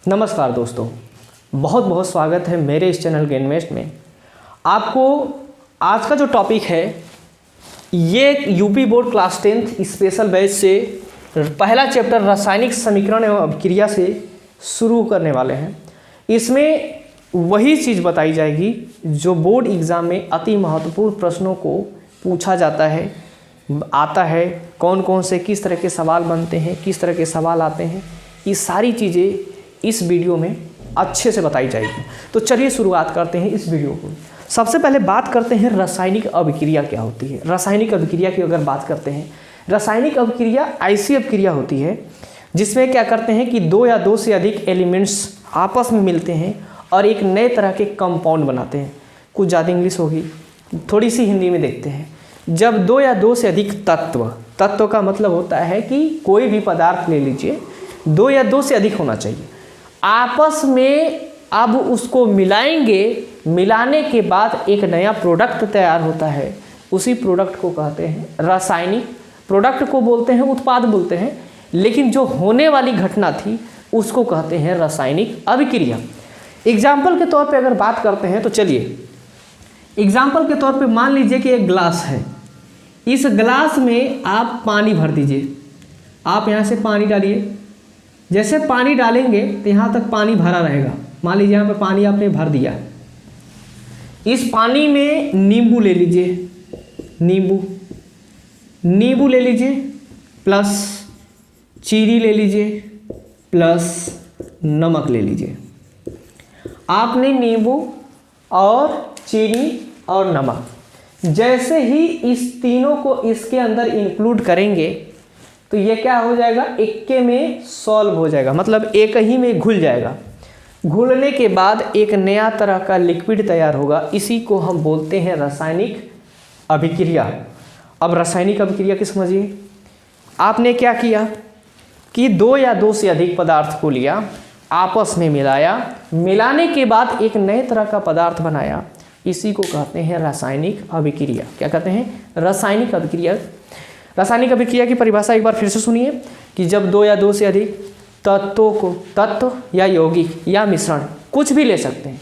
नमस्कार दोस्तों, बहुत बहुत स्वागत है मेरे इस चैनल गेनवेस्ट में। आपको आज का जो टॉपिक है ये UP board class 10th special batch से पहला चैप्टर रासायनिक समीकरण एवं अभिक्रिया से शुरू करने वाले हैं। इसमें वही चीज़ बताई जाएगी जो बोर्ड एग्ज़ाम में अति महत्वपूर्ण प्रश्नों को पूछा जाता है, आता है, कौन कौन से किस तरह के सवाल बनते हैं, किस तरह के सवाल आते हैं, ये सारी चीज़ें इस वीडियो में अच्छे से बताई जाएगी। तो चलिए शुरुआत करते हैं इस वीडियो को। सबसे पहले बात करते हैं रासायनिक अभिक्रिया क्या होती है। रासायनिक अभिक्रिया की अगर बात करते हैं, रासायनिक अभिक्रिया ऐसी अभिक्रिया होती है जिसमें क्या करते हैं कि दो या दो से अधिक एलिमेंट्स आपस में मिलते हैं और एक नए तरह के कंपाउंड बनाते हैं। कुछ ज़्यादा इंग्लिश होगी, थोड़ी सी हिंदी में देखते हैं। जब दो या दो से अधिक तत्व का मतलब होता है कि कोई भी पदार्थ ले लीजिए, दो या दो से अधिक होना चाहिए, आपस में अब उसको मिलाएंगे, मिलाने के बाद एक नया प्रोडक्ट तैयार होता है। उसी प्रोडक्ट को कहते हैं रासायनिक। प्रोडक्ट को बोलते हैं, उत्पाद बोलते हैं, लेकिन जो होने वाली घटना थी उसको कहते हैं रासायनिक अभिक्रिया। एग्जाम्पल के तौर पे अगर बात करते हैं तो चलिए, एग्जाम्पल के तौर पे मान लीजिए कि एक ग्लास है। इस ग्लास में आप पानी भर दीजिए। आप यहाँ से पानी डालिए, जैसे पानी डालेंगे तो यहाँ तक पानी भरा रहेगा। मान लीजिए यहाँ पे पानी आपने भर दिया। इस पानी में नींबू ले लीजिए, नींबू ले लीजिए, प्लस चीनी ले लीजिए, प्लस नमक ले लीजिए। आपने नींबू और चीनी और नमक जैसे ही इस तीनों को इसके अंदर इंक्लूड करेंगे तो ये क्या हो जाएगा, इक्के में सॉल्व हो जाएगा, मतलब एक ही में घुल जाएगा। घुलने के बाद एक नया तरह का लिक्विड तैयार होगा। इसी को हम बोलते हैं रासायनिक अभिक्रिया। अब रासायनिक अभिक्रिया की समझिए। आपने क्या किया कि दो या दो से अधिक पदार्थ को लिया, आपस में मिलाया, मिलाने के बाद एक नए तरह का पदार्थ बनाया। इसी को कहते हैं रासायनिक अभिक्रिया। क्या कहते हैं? रासायनिक अभिक्रिया। रासायनिक अभिक्रिया की परिभाषा एक बार फिर से सुनिए कि जब दो या दो से अधिक तत्वों को, तत्व या यौगिक या मिश्रण कुछ भी ले सकते हैं,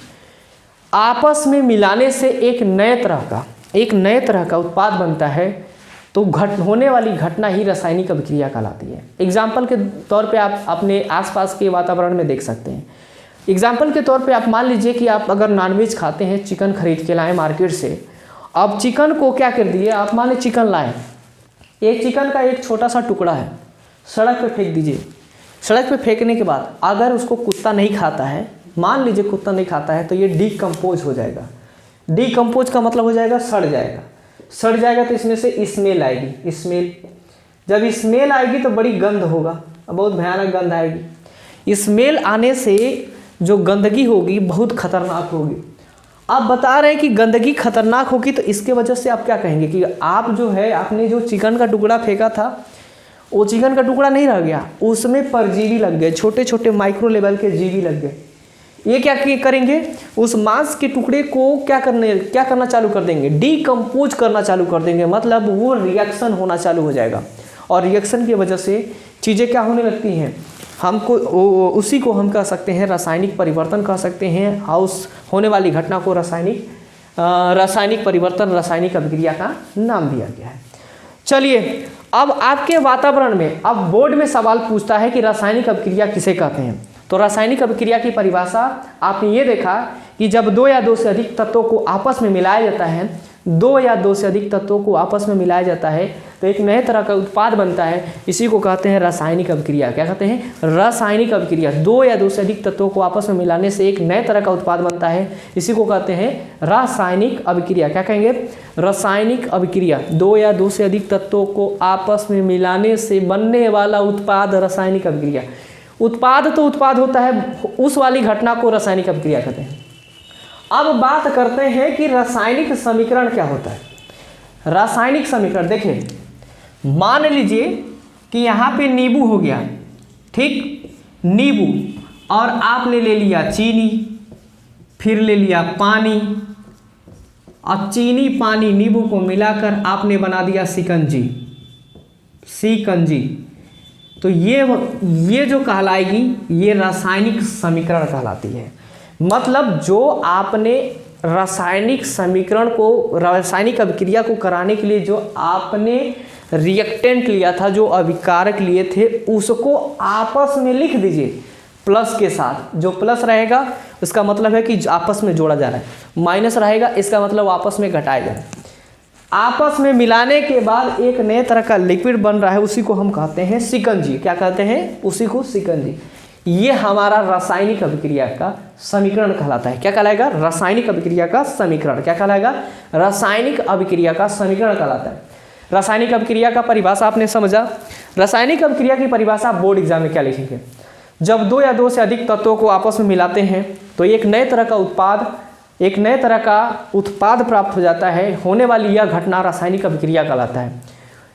आपस में मिलाने से एक नए तरह का उत्पाद बनता है, तो होने वाली घटना ही रासायनिक अभिक्रिया कहलाती है। एग्जाम्पल के तौर पे आप अपने आसपास के वातावरण में देख सकते हैं। एग्जाम्पल के तौर पे आप मान लीजिए कि आप अगर नॉनवेज खाते हैं, चिकन खरीद के लाएँ मार्केट से। अब चिकन को क्या कर दिए, आप मान लीजिए चिकन लाएँ, एक चिकन का एक छोटा सा टुकड़ा है, सड़क पे फेंक दीजिए। सड़क पे फेंकने के बाद अगर उसको कुत्ता नहीं खाता है, मान लीजिए कुत्ता नहीं खाता है, तो ये डिकम्पोज हो जाएगा। डिकम्पोज का मतलब हो जाएगा सड़ जाएगा। सड़ जाएगा तो इसमें से स्मेल आएगी। जब स्मेल आएगी तो बड़ी गंध होगा, बहुत भयानक गंध आएगी। स्मेल आने से जो गंदगी होगी बहुत खतरनाक होगी। आप बता रहे हैं कि गंदगी खतरनाक होगी, तो इसके वजह से आप क्या कहेंगे कि आप जो है, आपने जो चिकन का टुकड़ा फेंका था, वो चिकन का टुकड़ा नहीं रह गया, उसमें परजीवी लग गए, छोटे छोटे माइक्रो लेवल के जीवी लग गए। ये क्या करेंगे, उस मांस के टुकड़े को क्या करना चालू कर देंगे, डिकम्पोज करना चालू कर देंगे। मतलब वो रिएक्शन होना चालू हो जाएगा, और रिएक्शन की वजह से चीज़ें क्या होने लगती हैं, हमको उसी को हम कह सकते हैं रासायनिक परिवर्तन कह सकते हैं। उस होने वाली घटना को रासायनिक परिवर्तन, रासायनिक अभिक्रिया का नाम दिया गया है। चलिए, अब आपके वातावरण में, अब बोर्ड में सवाल पूछता है कि रासायनिक अभिक्रिया किसे कहते हैं। तो रासायनिक अभिक्रिया की परिभाषा आपने ये देखा कि जब दो या दो से अधिक तत्वों को आपस में मिलाया जाता है, दो या दो से अधिक तत्वों को आपस में मिलाया जाता है तो एक नए तरह का उत्पाद बनता है। इसी को कहते हैं रासायनिक अभिक्रिया। क्या कहते हैं? रासायनिक अभिक्रिया। दो या दो से अधिक तत्वों को आपस में मिलाने से एक नए तरह का उत्पाद बनता है। इसी को कहते हैं रासायनिक अभिक्रिया। क्या कहेंगे? रासायनिक अभिक्रिया। दो या दो से अधिक तत्वों को आपस में मिलाने से बनने वाला उत्पाद रासायनिक अभिक्रिया। उत्पाद तो उत्पाद होता है, उस वाली घटना को रासायनिक अभिक्रिया कहते हैं। अब बात करते हैं कि रासायनिक समीकरण क्या होता है। रासायनिक समीकरण देखिए, मान लीजिए कि यहाँ पे नींबू हो गया, ठीक, नींबू, और आपने ले लिया चीनी, फिर ले लिया पानी, और चीनी पानी नींबू को मिलाकर आपने बना दिया शिकंजी। तो ये जो कहलाएगी ये रासायनिक समीकरण कहलाती है। मतलब जो आपने रासायनिक समीकरण को, रासायनिक अभिक्रिया को कराने के लिए जो आपने रिएक्टेंट लिया था, जो अभिकारक लिए थे, उसको आपस में लिख दीजिए प्लस के साथ। जो प्लस रहेगा उसका मतलब है कि आपस में जोड़ा जा रहा है, माइनस रहेगा इसका मतलब आपस में घटाया जा रहा है। आपस में मिलाने के बाद एक नए तरह का लिक्विड बन रहा है, उसी को हम कहते हैं शिकंजी। क्या कहते हैं? उसी को शिकंजी। ये हमारा रासायनिक अभिक्रिया का समीकरण कहलाता है। क्या कहलाएगा? रासायनिक अभिक्रिया का समीकरण। क्या कहलाएगा? रासायनिक अभिक्रिया का समीकरण कहलाता है। रासायनिक अभिक्रिया का परिभाषा आपने समझा। रासायनिक अभिक्रिया की परिभाषा बोर्ड एग्जाम में क्या लिखेंगे? जब दो या दो से अधिक तत्वों को आपस में मिलाते हैं तो एक नए तरह का उत्पाद प्राप्त हो जाता है। होने वाली यह घटना रासायनिक अभिक्रिया कहलाता है।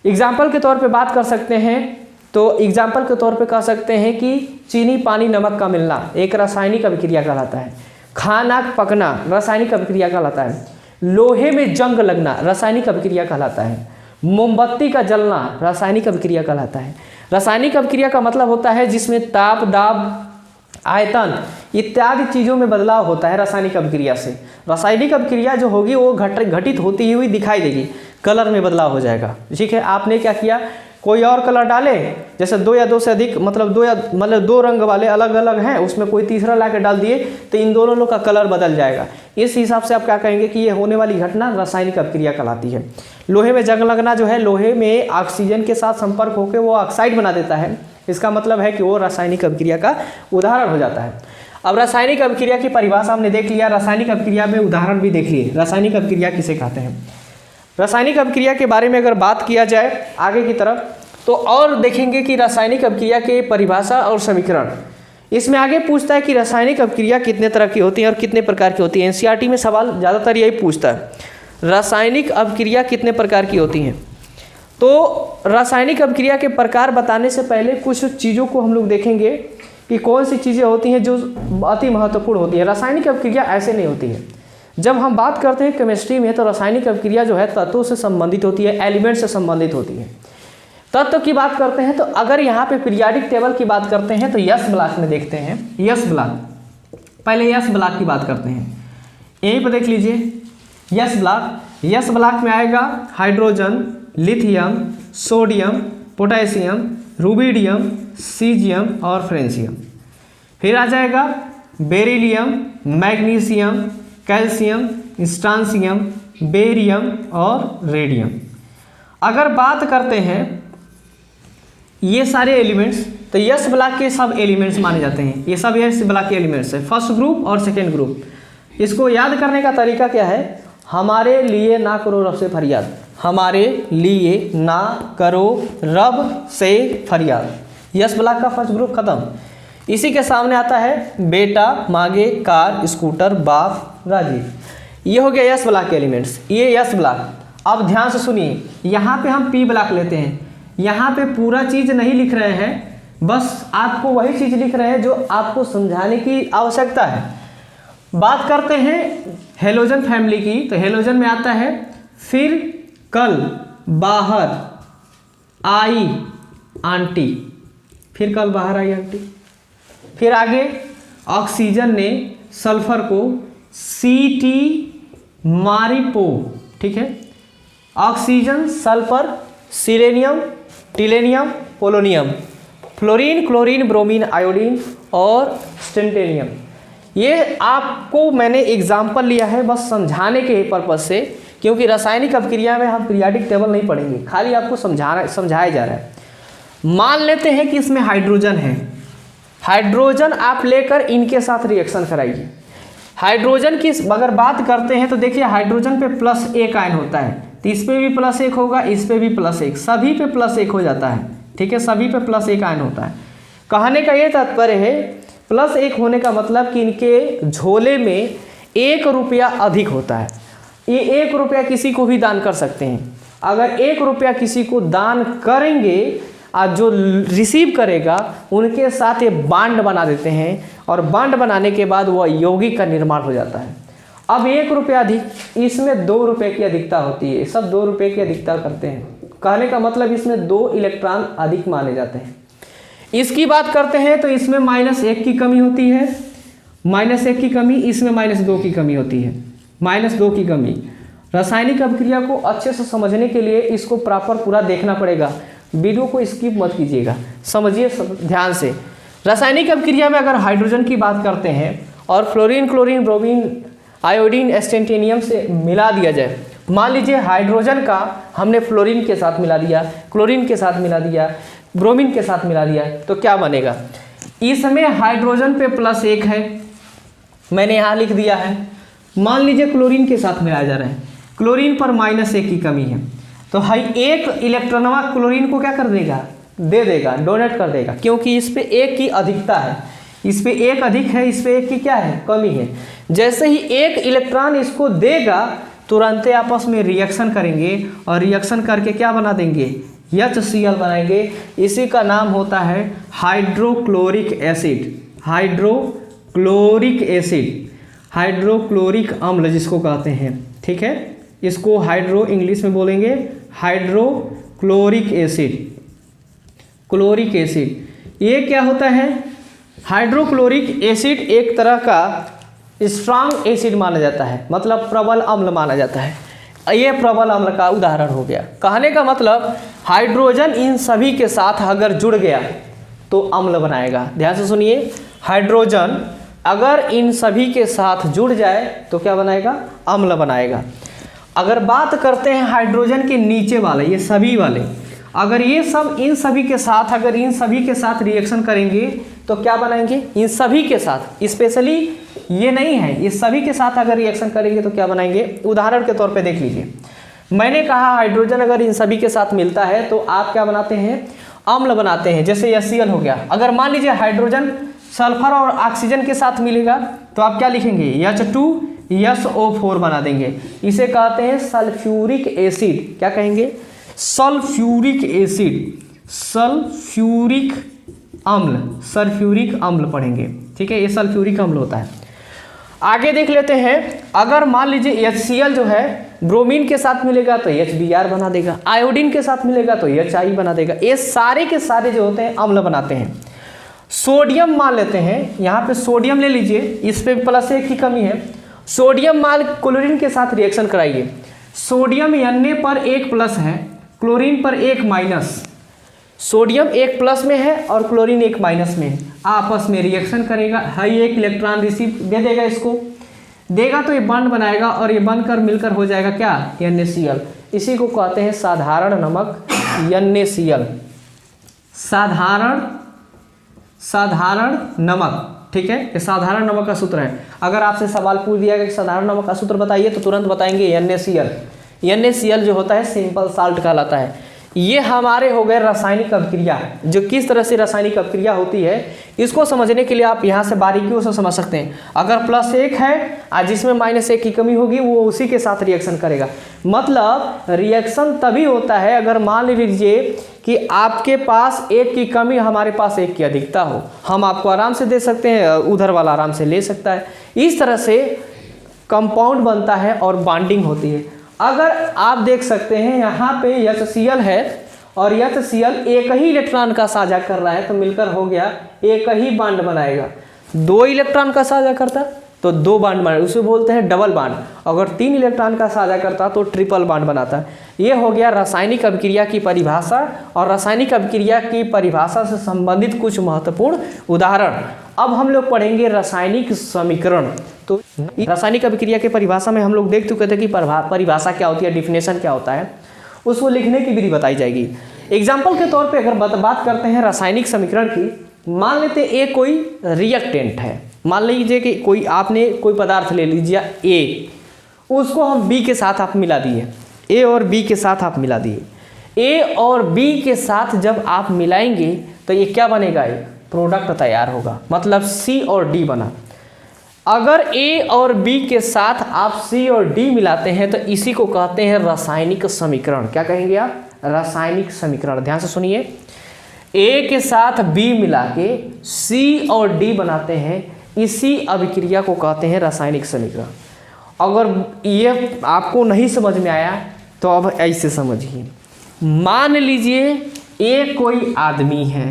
एग्जाम्पल के तौर पे बात कर सकते हैं तो एग्जाम्पल के तौर पे कह सकते हैं कि चीनी पानी नमक का मिलना एक रासायनिक अभिक्रिया कहलाता है। खाना पकना रासायनिक अभिक्रिया कहलाता है। लोहे में जंग लगना रासायनिक अभिक्रिया कहलाता है। मोमबत्ती का जलना रासायनिक अभिक्रिया कहलाता है। रासायनिक अभिक्रिया का मतलब होता है जिसमें ताप, दाब, आयतन इत्यादि चीज़ों में बदलाव होता है रासायनिक अभिक्रिया से। रासायनिक अभिक्रिया जो होगी वो घटित होती हुई दिखाई देगी, कलर में बदलाव हो जाएगा। ठीक है, आपने क्या किया, कोई और कलर डाले, जैसे दो या दो से अधिक मतलब दो रंग वाले अलग अलग हैं, उसमें कोई तीसरा ला के डाल दिए तो इन दोनों लोग का कलर बदल जाएगा। इस हिसाब से आप क्या कहेंगे कि ये होने वाली घटना रासायनिक अभिक्रिया कहलाती है। लोहे में जंग लगना जो है, लोहे में ऑक्सीजन के साथ संपर्क होकर वो ऑक्साइड बना देता है, इसका मतलब है कि वो रासायनिक अभिक्रिया का उदाहरण हो जाता है। अब रासायनिक अभिक्रिया की परिभाषा हमने देख लिया, रासायनिक अभिक्रिया में उदाहरण भी देख लिए। रासायनिक अभिक्रिया किसे कहते हैं? रासायनिक अभिक्रिया के बारे में अगर बात किया जाए आगे की तरफ तो और देखेंगे कि रासायनिक अभिक्रिया के परिभाषा और समीकरण। इसमें आगे पूछता है कि रासायनिक अभिक्रिया कितने तरह की होती हैं और कितने प्रकार की होती हैं। एनसीईआरटी में सवाल ज़्यादातर यही पूछता है, रासायनिक अभिक्रिया कितने प्रकार की होती हैं। तो रासायनिक अभिक्रिया के प्रकार बताने से पहले कुछ चीज़ों को हम लोग देखेंगे कि कौन सी चीज़ें होती हैं जो अति महत्वपूर्ण होती है। रासायनिक अभिक्रिया ऐसे नहीं होती है। जब हम बात करते हैं केमिस्ट्री में तो रासायनिक अभिक्रिया जो है तत्वों से संबंधित होती है, एलिमेंट से संबंधित होती है। तत्व की बात करते हैं तो अगर यहाँ पे पीरियाडिक टेबल की बात करते हैं तो यस ब्लॉक में देखते हैं। यस ब्लॉक, पहले यस ब्लॉक की बात करते हैं, यहीं पर देख लीजिए यस ब्लॉक। यस ब्लॉक में आएगा hydrogen, lithium, sodium, potassium, rubidium, caesium और फ्रेंशियम। फिर आ जाएगा beryllium, magnesium, calcium, strontium, barium और रेडियम। अगर बात करते हैं ये सारे एलिमेंट्स तो यस ब्लॉक के सब एलिमेंट्स माने जाते हैं। ये सब यस ब्लॉक के एलिमेंट्स है, फर्स्ट ग्रुप और सेकेंड ग्रुप। इसको याद करने का तरीका क्या है? हमारे लिए ना करो रब से फरियाद, हमारे लिए ना करो रब से फरियाद। यस ब्लॉक का फर्स्ट ग्रुप खत्म। इसी के सामने आता है बेटा, मांगे, कार, स्कूटर, बाप, राजीव। ये हो गया यस ब्लॉक के एलिमेंट्स, ये यस ब्लॉक। अब ध्यान से सुनिए, यहाँ पे हम पी ब्लॉक लेते हैं। यहाँ पे पूरा चीज़ नहीं लिख रहे हैं, बस आपको वही चीज़ लिख रहे हैं जो आपको समझाने की आवश्यकता है। बात करते हैं हेलोजन फैमिली की तो हेलोजन में आता है फिर कल, बाहर, आई, आंटी, फिर कल बाहर आई आंटी। फिर आगे ऑक्सीजन ने सल्फर को सीटी मारिपो, ठीक है। Oxygen, sulphur, selenium, tellurium, polonium, fluorine, chlorine, bromine, iodine और स्टेंटेनियम। ये आपको मैंने एग्जाम्पल लिया है बस समझाने के पर्पज से, क्योंकि रासायनिक अभिक्रिया में हम पीरियाडिक टेबल नहीं पढ़ेंगे, खाली आपको समझाया जा रहा है। मान लेते हैं कि इसमें हाइड्रोजन है, हाइड्रोजन आप लेकर इनके साथ रिएक्शन कराइए। हाइड्रोजन की अगर बात करते हैं तो देखिए हाइड्रोजन पे प्लस एक आयन होता है, तो इस पे भी प्लस एक होगा, इस पे भी प्लस एक, सभी पे प्लस एक हो जाता है, ठीक है, सभी पे प्लस एक आयन होता है। कहने का ये तात्पर्य है प्लस एक होने का मतलब कि इनके झोले में 1 रुपया अधिक होता है। ये 1 रुपया किसी को भी दान कर सकते हैं। अगर 1 रुपया किसी को दान करेंगे और जो रिसीव करेगा उनके साथ ये बांड बना देते हैं, और बांड बनाने के बाद वह यौगिक का निर्माण हो जाता है। अब 1 रुपया अधिक, इसमें 2 रुपये की अधिकता होती है, सब 2 रुपये की अधिकता करते हैं। कहने का मतलब इसमें 2 इलेक्ट्रॉन अधिक माने जाते हैं। इसकी बात करते हैं तो इसमें -1 की कमी होती है, -1 की कमी, इसमें -2 की कमी होती है, -2 की कमी। रासायनिक अभिक्रिया को अच्छे से समझने के लिए इसको प्रॉपर पूरा देखना पड़ेगा, वीडियो को स्किप मत कीजिएगा, समझिए ध्यान से। रासायनिक अभिक्रिया में अगर हाइड्रोजन की बात करते हैं और फ्लोरीन, क्लोरीन, ब्रोमीन, आयोडीन, एस्टेंटेनियम से मिला दिया जाए, मान लीजिए हाइड्रोजन का हमने फ्लोरीन के साथ मिला दिया, क्लोरीन के साथ मिला दिया, ब्रोमीन के साथ मिला दिया, तो क्या बनेगा? इसमें हाइड्रोजन पे +1 है, मैंने यहाँ लिख दिया है। मान लीजिए क्लोरीन के साथ मिलाया जा रहा है, क्लोरीन पर -1 की कमी है, तो हाई एक इलेक्ट्रॉनवा क्लोरीन को क्या कर देगा? दे देगा, डोनेट कर देगा, क्योंकि इस पे 1 की अधिकता है, इस पे 1 अधिक है, इस पे 1 की क्या है? कमी है। जैसे ही 1 इलेक्ट्रॉन इसको देगा, तुरंत आपस में रिएक्शन करेंगे और रिएक्शन करके क्या बना देंगे? HCl बनाएंगे। इसी का नाम होता है hydrochloric acid, hydrochloric acid, hydrochloric अम्ल जिसको कहते हैं, ठीक है। इसको हाइड्रो इंग्लिश में बोलेंगे हाइड्रोक्लोरिक एसिड, क्लोरिक एसिड। ये क्या होता है? हाइड्रोक्लोरिक एसिड एक तरह का स्ट्रांग एसिड माना जाता है, मतलब प्रबल अम्ल माना जाता है। ये प्रबल अम्ल का उदाहरण हो गया। कहने का मतलब हाइड्रोजन इन सभी के साथ अगर जुड़ गया तो अम्ल बनाएगा। ध्यान से सुनिए, हाइड्रोजन अगर इन सभी के साथ जुड़ जाए तो क्या बनाएगा? अम्ल बनाएगा। अगर बात करते हैं हाइड्रोजन के नीचे वाले, ये सभी वाले, अगर ये सब इन सभी के साथ, अगर इन सभी के साथ रिएक्शन करेंगे तो क्या बनाएंगे? इन सभी के साथ, स्पेशली ये नहीं है, ये सभी के साथ अगर रिएक्शन करेंगे तो क्या बनाएंगे? उदाहरण के तौर पे देख लीजिए, मैंने कहा हाइड्रोजन अगर इन सभी के साथ मिलता है तो आप क्या बनाते हैं? अम्ल बनाते हैं। जैसे HCl हो गया। अगर मान लीजिए हाइड्रोजन सल्फर और ऑक्सीजन के साथ मिलेगा तो आप क्या लिखेंगे? H2SO4 बना देंगे। इसे कहते हैं सल्फ्यूरिक एसिड। क्या कहेंगे? सल्फ्यूरिक एसिड, सल्फ्यूरिक अम्ल, सल्फ्यूरिक अम्ल पढ़ेंगे, ठीक है। ये सल्फ्यूरिक अम्ल होता है। आगे देख लेते हैं, अगर मान लीजिए HCl जो है ब्रोमीन के साथ मिलेगा तो HBr बना देगा, आयोडीन के साथ मिलेगा तो HI बना देगा। ये सारे के सारे जो होते हैं अम्ल बनाते हैं। सोडियम मान लेते हैं, यहाँ पे सोडियम ले लीजिए, इस पे +1 की कमी है। सोडियम मान क्लोरीन के साथ रिएक्शन कराइए, सोडियम Na पर 1+ है, क्लोरीन पर 1-। सोडियम 1+ में है और क्लोरीन 1- में है, आपस में रिएक्शन करेगा, हाई एक इलेक्ट्रॉन रिसीव दे देगा, इसको देगा तो ये बॉन्ड बनाएगा और ये बनकर मिलकर हो जाएगा क्या? NaCl। इसी को कहते हैं साधारण नमक, NaCl, साधारण नमक, ठीक है। ये साधारण नमक का सूत्र है। अगर आपसे सवाल पूछ दिया गया कि साधारण नमक का सूत्र बताइए तो तुरंत बताएंगे NaCl। NaCl जो होता है सिंपल साल्ट कहलाता है। ये हमारे हो गए रासायनिक अभिक्रिया, जो किस तरह से रासायनिक अभिक्रिया होती है इसको समझने के लिए आप यहाँ से बारीकियों से समझ सकते हैं। अगर +1 है और जिसमें -1 की कमी होगी वो उसी के साथ रिएक्शन करेगा। मतलब रिएक्शन तभी होता है अगर मान लीजिए कि आपके पास 1 की कमी, हमारे पास 1 की अधिकता हो। हम आपको आराम से दे सकते हैं, उधर वाला आराम से ले सकता है। इस तरह से कंपाउंड बनता है और बॉन्डिंग होती है। अगर आप देख सकते हैं यहाँ पे HCl है और HCl एक ही इलेक्ट्रॉन का साझा कर रहा है तो मिलकर हो गया एक ही बॉन्ड बनाएगा। 2 इलेक्ट्रॉन का साझा करता तो 2 बॉन्ड बनाएगा, उसे बोलते हैं डबल बॉन्ड। अगर 3 इलेक्ट्रॉन का साझा करता तो ट्रिपल बॉन्ड बनाता। ये हो गया रासायनिक अभिक्रिया की परिभाषा और रासायनिक अभिक्रिया की परिभाषा से संबंधित कुछ महत्वपूर्ण उदाहरण। अब हम लोग पढ़ेंगे रासायनिक समीकरण। तो रासायनिक अभिक्रिया के परिभाषा में हम लोग देख चुके थे कि परिभाषा क्या होती है, डिफिनेशन क्या होता है, उसको लिखने की विधि बताई जाएगी। एग्जाम्पल के तौर पे अगर बात करते हैं रासायनिक समीकरण की, मान लेते हैं ए कोई रिएक्टेंट है। मान लीजिए कि कोई आपने कोई पदार्थ ले लीजिए ए, उसको हम बी के साथ आप मिला दिए, ए और बी के साथ आप मिला दिए। ए और बी के साथ जब आप मिलाएंगे तो ये क्या बनेगा? ये प्रोडक्ट तैयार होगा, मतलब सी और डी बना। अगर ए और बी के साथ आप सी और डी मिलाते हैं तो इसी को कहते हैं रासायनिक समीकरण। क्या कहेंगे आप? रासायनिक समीकरण। ध्यान से सुनिए, ए के साथ बी मिला के सी और डी बनाते हैं, इसी अभिक्रिया को कहते हैं रासायनिक समीकरण। अगर ये आपको नहीं समझ में आया तो अब ऐसे समझिए। मान लीजिए ए कोई आदमी है,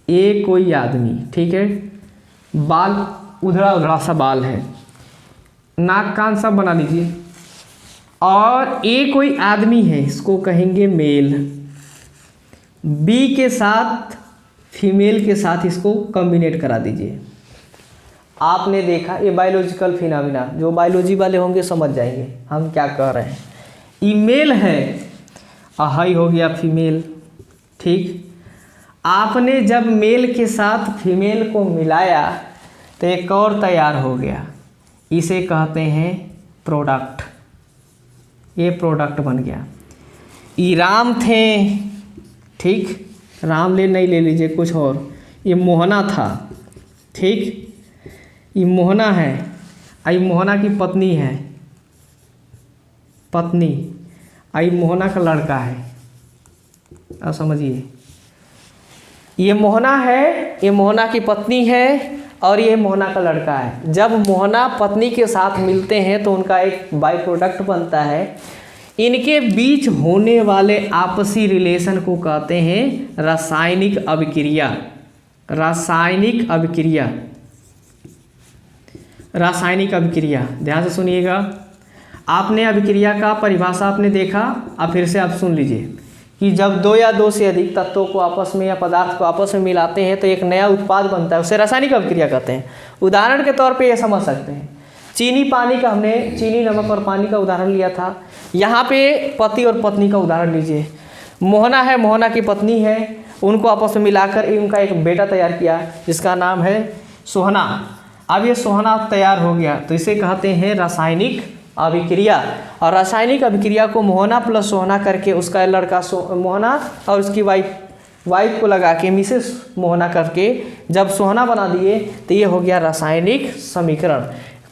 ए कोई आदमी, ठीक है, बाल उधड़ा उधड़ा सा बाल है, नाक कान सब बना लीजिए, और ए कोई आदमी है, इसको कहेंगे मेल। बी के साथ फीमेल के साथ इसको कॉम्बिनेट करा दीजिए। आपने देखा, ये बायोलॉजिकल फिनोमिना, जो बायोलॉजी वाले होंगे समझ जाएंगे हम क्या कह रहे हैं। ई मेल है, हाई हो गया फीमेल, ठीक। आपने जब मेल के साथ फीमेल को मिलाया तो एक और तैयार हो गया, इसे कहते हैं प्रोडक्ट। ये प्रोडक्ट बन गया। ये राम थे, ठीक, राम नहीं ले लीजिए कुछ और, ये मोहना था, ठीक, ये मोहना है, आई मोहना की पत्नी है, पत्नी, आई मोहना का लड़का है। अब समझिए, ये मोहना है, ये मोहना की पत्नी है, और ये मोहना का लड़का है। जब मोहना पत्नी के साथ मिलते हैं तो उनका एक बाई प्रोडक्ट बनता है। इनके बीच होने वाले आपसी रिलेशन को कहते हैं रासायनिक अभिक्रिया। रासायनिक अभिक्रिया, रासायनिक अभिक्रिया, ध्यान से सुनिएगा। आपने अभिक्रिया का परिभाषा आपने देखा, अब फिर से आप सुन लीजिए कि जब दो या दो से अधिक तत्वों को आपस में या पदार्थ को आपस में मिलाते हैं तो एक नया उत्पाद बनता है, उसे रासायनिक अभिक्रिया कहते हैं। उदाहरण के तौर पे ये समझ सकते हैं, चीनी पानी का, हमने चीनी नमक और पानी का उदाहरण लिया था। यहाँ पे पति और पत्नी का उदाहरण लीजिए। मोहना है, मोहना की पत्नी है, उनको आपस में मिलाकर उनका एक बेटा तैयार किया जिसका नाम है सोहना। अब ये सोहना तैयार हो गया तो इसे कहते हैं रासायनिक अभिक्रिया। और रासायनिक अभिक्रिया को मोहना प्लस सोहना करके उसका लड़का मोहना और उसकी वाइफ को लगा के मिसेस मोहना करके जब सोहना बना दिए तो ये हो गया रासायनिक समीकरण।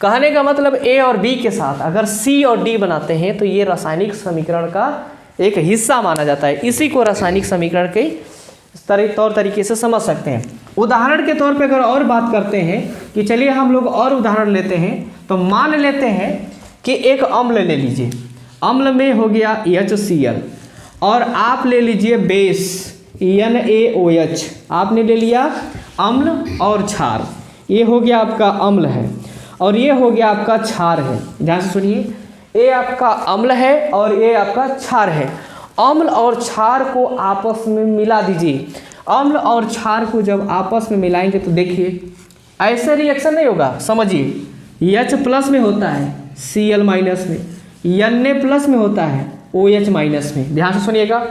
कहने का मतलब ए और बी के साथ अगर सी और डी बनाते हैं तो ये रासायनिक समीकरण का एक हिस्सा माना जाता है। इसी को रासायनिक समीकरण के तौर तरीके से समझ सकते हैं। उदाहरण के तौर पे अगर और बात करते हैं कि चलिए हम लोग और उदाहरण लेते हैं, तो मान लेते हैं कि एक अम्ल ले लीजिए, अम्ल में हो गया HCl, और आप ले लीजिए बेस NaOH, आपने ले लिया अम्ल और क्षार, ये हो गया आपका अम्ल है और ये हो गया आपका क्षार है। ध्यान से सुनिए, ये आपका अम्ल है और ये आपका क्षार है। अम्ल और क्षार को आपस में मिला दीजिए। अम्ल और क्षार को जब आपस में मिलाएंगे तो देखिए ऐसे रिएक्शन नहीं होगा, समझिए। H प्लस में होता है Cl माइनस में, Na प्लस में होता है OH माइनस में। ध्यान से सुनिएगा,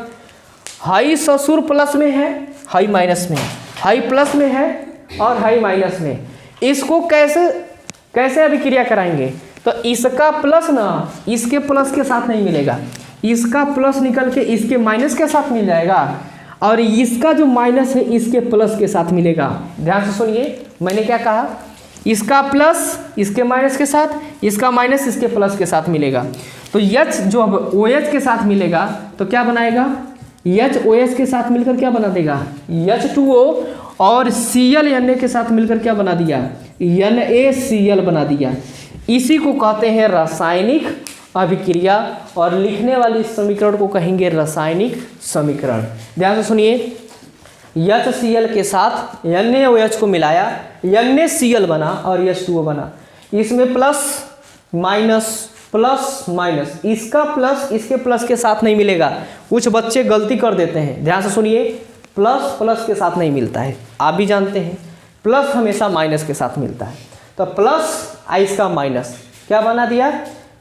हाई ससुर प्लस में है, हाई माइनस में, हाई प्लस में है और हाई माइनस में। इसको कैसे अभिक्रिया कराएंगे? तो इसका प्लस ना इसके प्लस के साथ नहीं मिलेगा, इसका प्लस निकल के इसके माइनस के साथ मिल जाएगा और इसका जो माइनस है इसके प्लस के साथ मिलेगा। ध्यान से सुनिए, मैंने क्या कहा, इसका प्लस इसके माइनस के साथ, इसका माइनस इसके प्लस के साथ मिलेगा। तो H जो अब OH के साथ मिलेगा तो क्या बनाएगा, H OH के साथ मिलकर क्या बना देगा H2O, और Cl Na के साथ मिलकर क्या बना दिया NaCl बना दिया। इसी को कहते हैं रासायनिक अभिक्रिया और लिखने वाली इस समीकरण को कहेंगे रासायनिक समीकरण। ध्यान से सुनिए, HCl के साथ NaOH को मिलाया, NaCl बना और H2O बना। इसमें प्लस माइनस, इसका प्लस इसके प्लस के साथ नहीं मिलेगा। कुछ बच्चे गलती कर देते हैं, ध्यान से सुनिए, प्लस के साथ नहीं मिलता है, आप भी जानते हैं प्लस हमेशा माइनस के साथ मिलता है। तो प्लस इसका माइनस क्या बना दिया,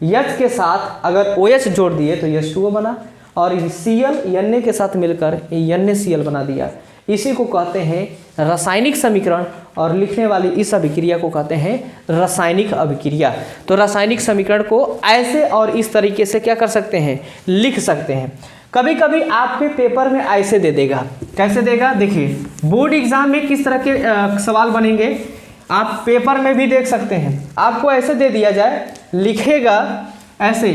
H के साथ अगर OH जोड़ दिए तो H2O बना और Cl Na के साथ मिलकर NaCl बना दिया। इसी को कहते हैं रासायनिक समीकरण और लिखने वाली इस अभिक्रिया को कहते हैं रासायनिक अभिक्रिया। तो रासायनिक समीकरण को ऐसे और इस तरीके से क्या कर सकते हैं, लिख सकते हैं। कभी कभी आपके पेपर में ऐसे दे देगा, कैसे देगा, देखिए बोर्ड एग्जाम में किस तरह के सवाल बनेंगे आप पेपर में भी देख सकते हैं। आपको ऐसे दे दिया जाए, लिखेगा ऐसे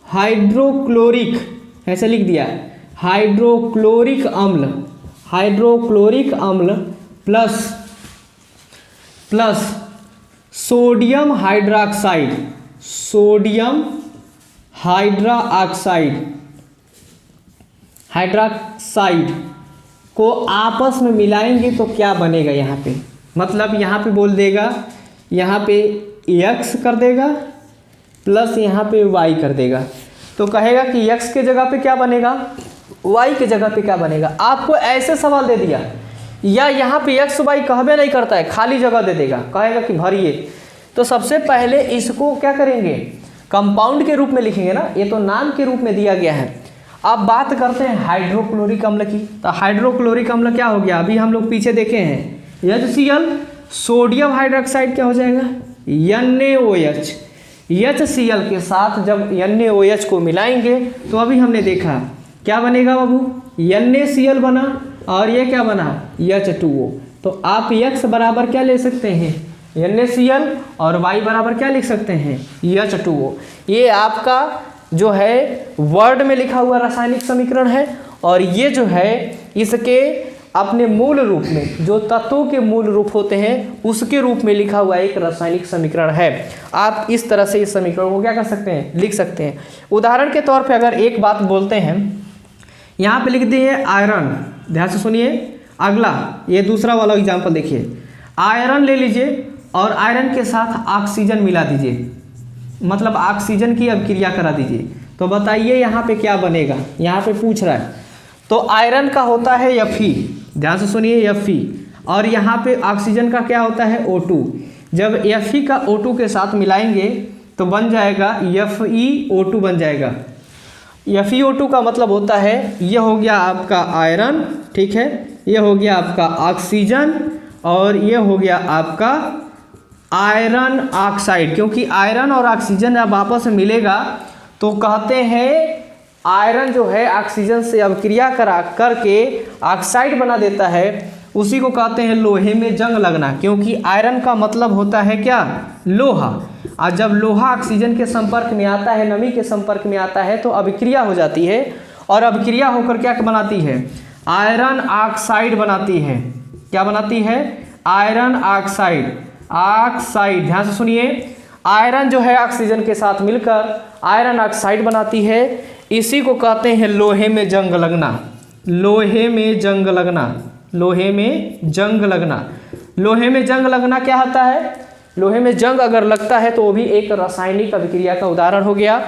हाइड्रोक्लोरिक, ऐसे लिख दिया हाइड्रोक्लोरिक अम्ल प्लस सोडियम हाइड्रोक्साइड को आपस में मिलाएंगे तो क्या बनेगा यहाँ पे, मतलब यहाँ पे बोल देगा, यहाँ पे x कर देगा प्लस यहाँ पे y कर देगा, तो कहेगा कि x के जगह पे क्या बनेगा, y के जगह पे क्या बनेगा। आपको ऐसे सवाल दे दिया या यहाँ पे x y कहबे नहीं करता है, खाली जगह दे देगा, कहेगा कि भरिए, तो सबसे पहले इसको क्या करेंगे, कंपाउंड के रूप में लिखेंगे ना, ये तो नाम के रूप में दिया गया है। अब बात करते हैं हाइड्रोक्लोरिक अम्ल की, तो हाइड्रोक्लोरिक अम्ल क्या हो गया, अभी हम लोग पीछे देखे हैं HCl, सोडियम हाइड्रोक्साइड क्या हो जाएगा NaOH, HCl के साथ जब NaOH को मिलाएंगे तो अभी हमने देखा क्या बनेगा बाबू, NaCl बना और ये क्या बना H2O। तो आप x बराबर क्या ले सकते हैं NaCl और y बराबर क्या लिख सकते हैं H2O। ये आपका जो है वर्ड में लिखा हुआ रासायनिक समीकरण है, और ये जो है इसके अपने मूल रूप में जो तत्वों के मूल रूप होते हैं उसके रूप में लिखा हुआ एक रासायनिक समीकरण है। आप इस तरह से इस समीकरण को क्या कर सकते हैं, लिख सकते हैं। उदाहरण के तौर पे अगर एक बात बोलते हैं, यहाँ पे लिख दिए आयरन, ध्यान से सुनिए, अगला ये दूसरा वाला एग्जाम्पल देखिए, आयरन ले लीजिए और आयरन के साथ ऑक्सीजन मिला दीजिए, मतलब ऑक्सीजन की अभिक्रिया करा दीजिए, तो बताइए यहाँ पे क्या बनेगा, यहाँ पे पूछ रहा है। तो आयरन का होता है Fe, ध्यान से सुनिए Fe, और यहाँ पे ऑक्सीजन का क्या होता है O2। जब Fe का O2 के साथ मिलाएंगे तो बन जाएगा FeO2 बन जाएगा। FeO2 का मतलब होता है, ये हो गया आपका आयरन, ठीक है, ये हो गया आपका ऑक्सीजन और ये हो गया आपका आयरन ऑक्साइड। क्योंकि आयरन और ऑक्सीजन जब आपस में मिलेगा तो कहते हैं आयरन जो है ऑक्सीजन से अभिक्रिया करा करके ऑक्साइड बना देता है, उसी को कहते हैं लोहे में जंग लगना। क्योंकि आयरन का मतलब होता है क्या, लोहा, और जब लोहा ऑक्सीजन के संपर्क में आता है, नमी के संपर्क में आता है तो अभिक्रिया हो जाती है, और अभिक्रिया होकर क्या बनाती है, आयरन ऑक्साइड बनाती है। क्या बनाती है, आयरन ऑक्साइड। ऑक्साइड, ध्यान से सुनिए, आयरन जो है ऑक्सीजन के साथ मिलकर आयरन ऑक्साइड बनाती है, इसी को कहते हैं लोहे में जंग लगना। लोहे में जंग लगना, लोहे में जंग लगना। लोहे में जंग लगना क्या होता है, लोहे में जंग अगर लगता है तो वो भी एक रासायनिक अभिक्रिया का उदाहरण हो गया,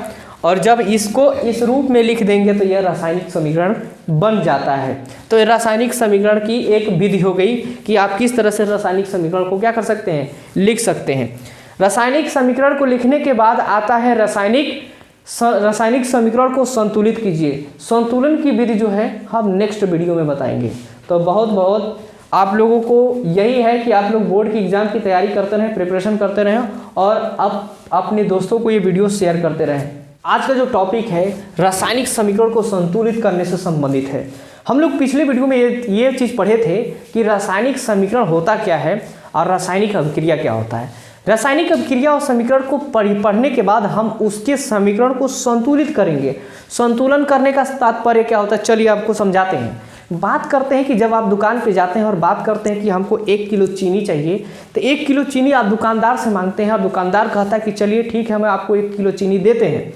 और जब इसको इस रूप में लिख देंगे तो यह रासायनिक समीकरण बन जाता है। तो ये रासायनिक समीकरण की एक विधि हो गई कि आप किस तरह से रासायनिक समीकरण को क्या कर सकते हैं, लिख सकते हैं। रासायनिक समीकरण को लिखने के बाद आता है रासायनिक समीकरण को संतुलित कीजिए। संतुलन की विधि जो है हम नेक्स्ट वीडियो में बताएंगे। तो बहुत बहुत आप लोगों को यही है कि आप लोग बोर्ड की एग्ज़ाम की तैयारी करते रहें, प्रिपरेशन करते रहें, और अब अपने दोस्तों को ये वीडियो शेयर करते रहें। आज का जो टॉपिक है रासायनिक समीकरण को संतुलित करने से संबंधित है। हम लोग पिछले वीडियो में ये चीज़ पढ़े थे कि रासायनिक समीकरण होता क्या है और रासायनिक अभिक्रिया क्या होता है। रासायनिक अभिक्रिया और समीकरण को पढ़ने के बाद हम उसके समीकरण को संतुलित करेंगे। संतुलन करने का तात्पर्य क्या होता है, चलिए आपको समझाते हैं। बात करते हैं कि जब आप दुकान पे जाते हैं और बात करते हैं कि हमको 1 किलो चीनी चाहिए, तो 1 किलो चीनी आप दुकानदार से मांगते हैं और दुकानदार कहता है कि चलिए ठीक है, हम आपको 1 किलो चीनी देते हैं।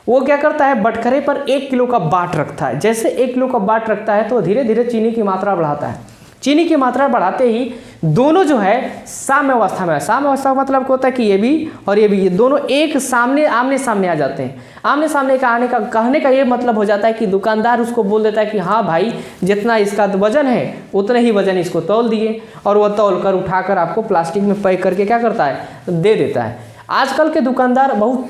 वो क्या करता है, बटखरे पर 1 किलो का बाट रखता है। जैसे 1 किलो का बाट रखता है तो धीरे धीरे चीनी की मात्रा बढ़ाता है। चीनी की मात्रा बढ़ाते ही दोनों जो है साम्य अवस्था में है। साम्य अवस्था का मतलब होता है कि ये भी और ये भी, ये दोनों एक आमने सामने आ जाते हैं। आमने सामने का आने का कहने का ये मतलब हो जाता है कि दुकानदार उसको बोल देता है कि हाँ भाई, जितना इसका वजन है उतने ही वजन इसको तौल दिए, और वह तौल कर उठाकर आपको प्लास्टिक में पैक करके क्या करता है, दे देता है। आजकल के दुकानदार बहुत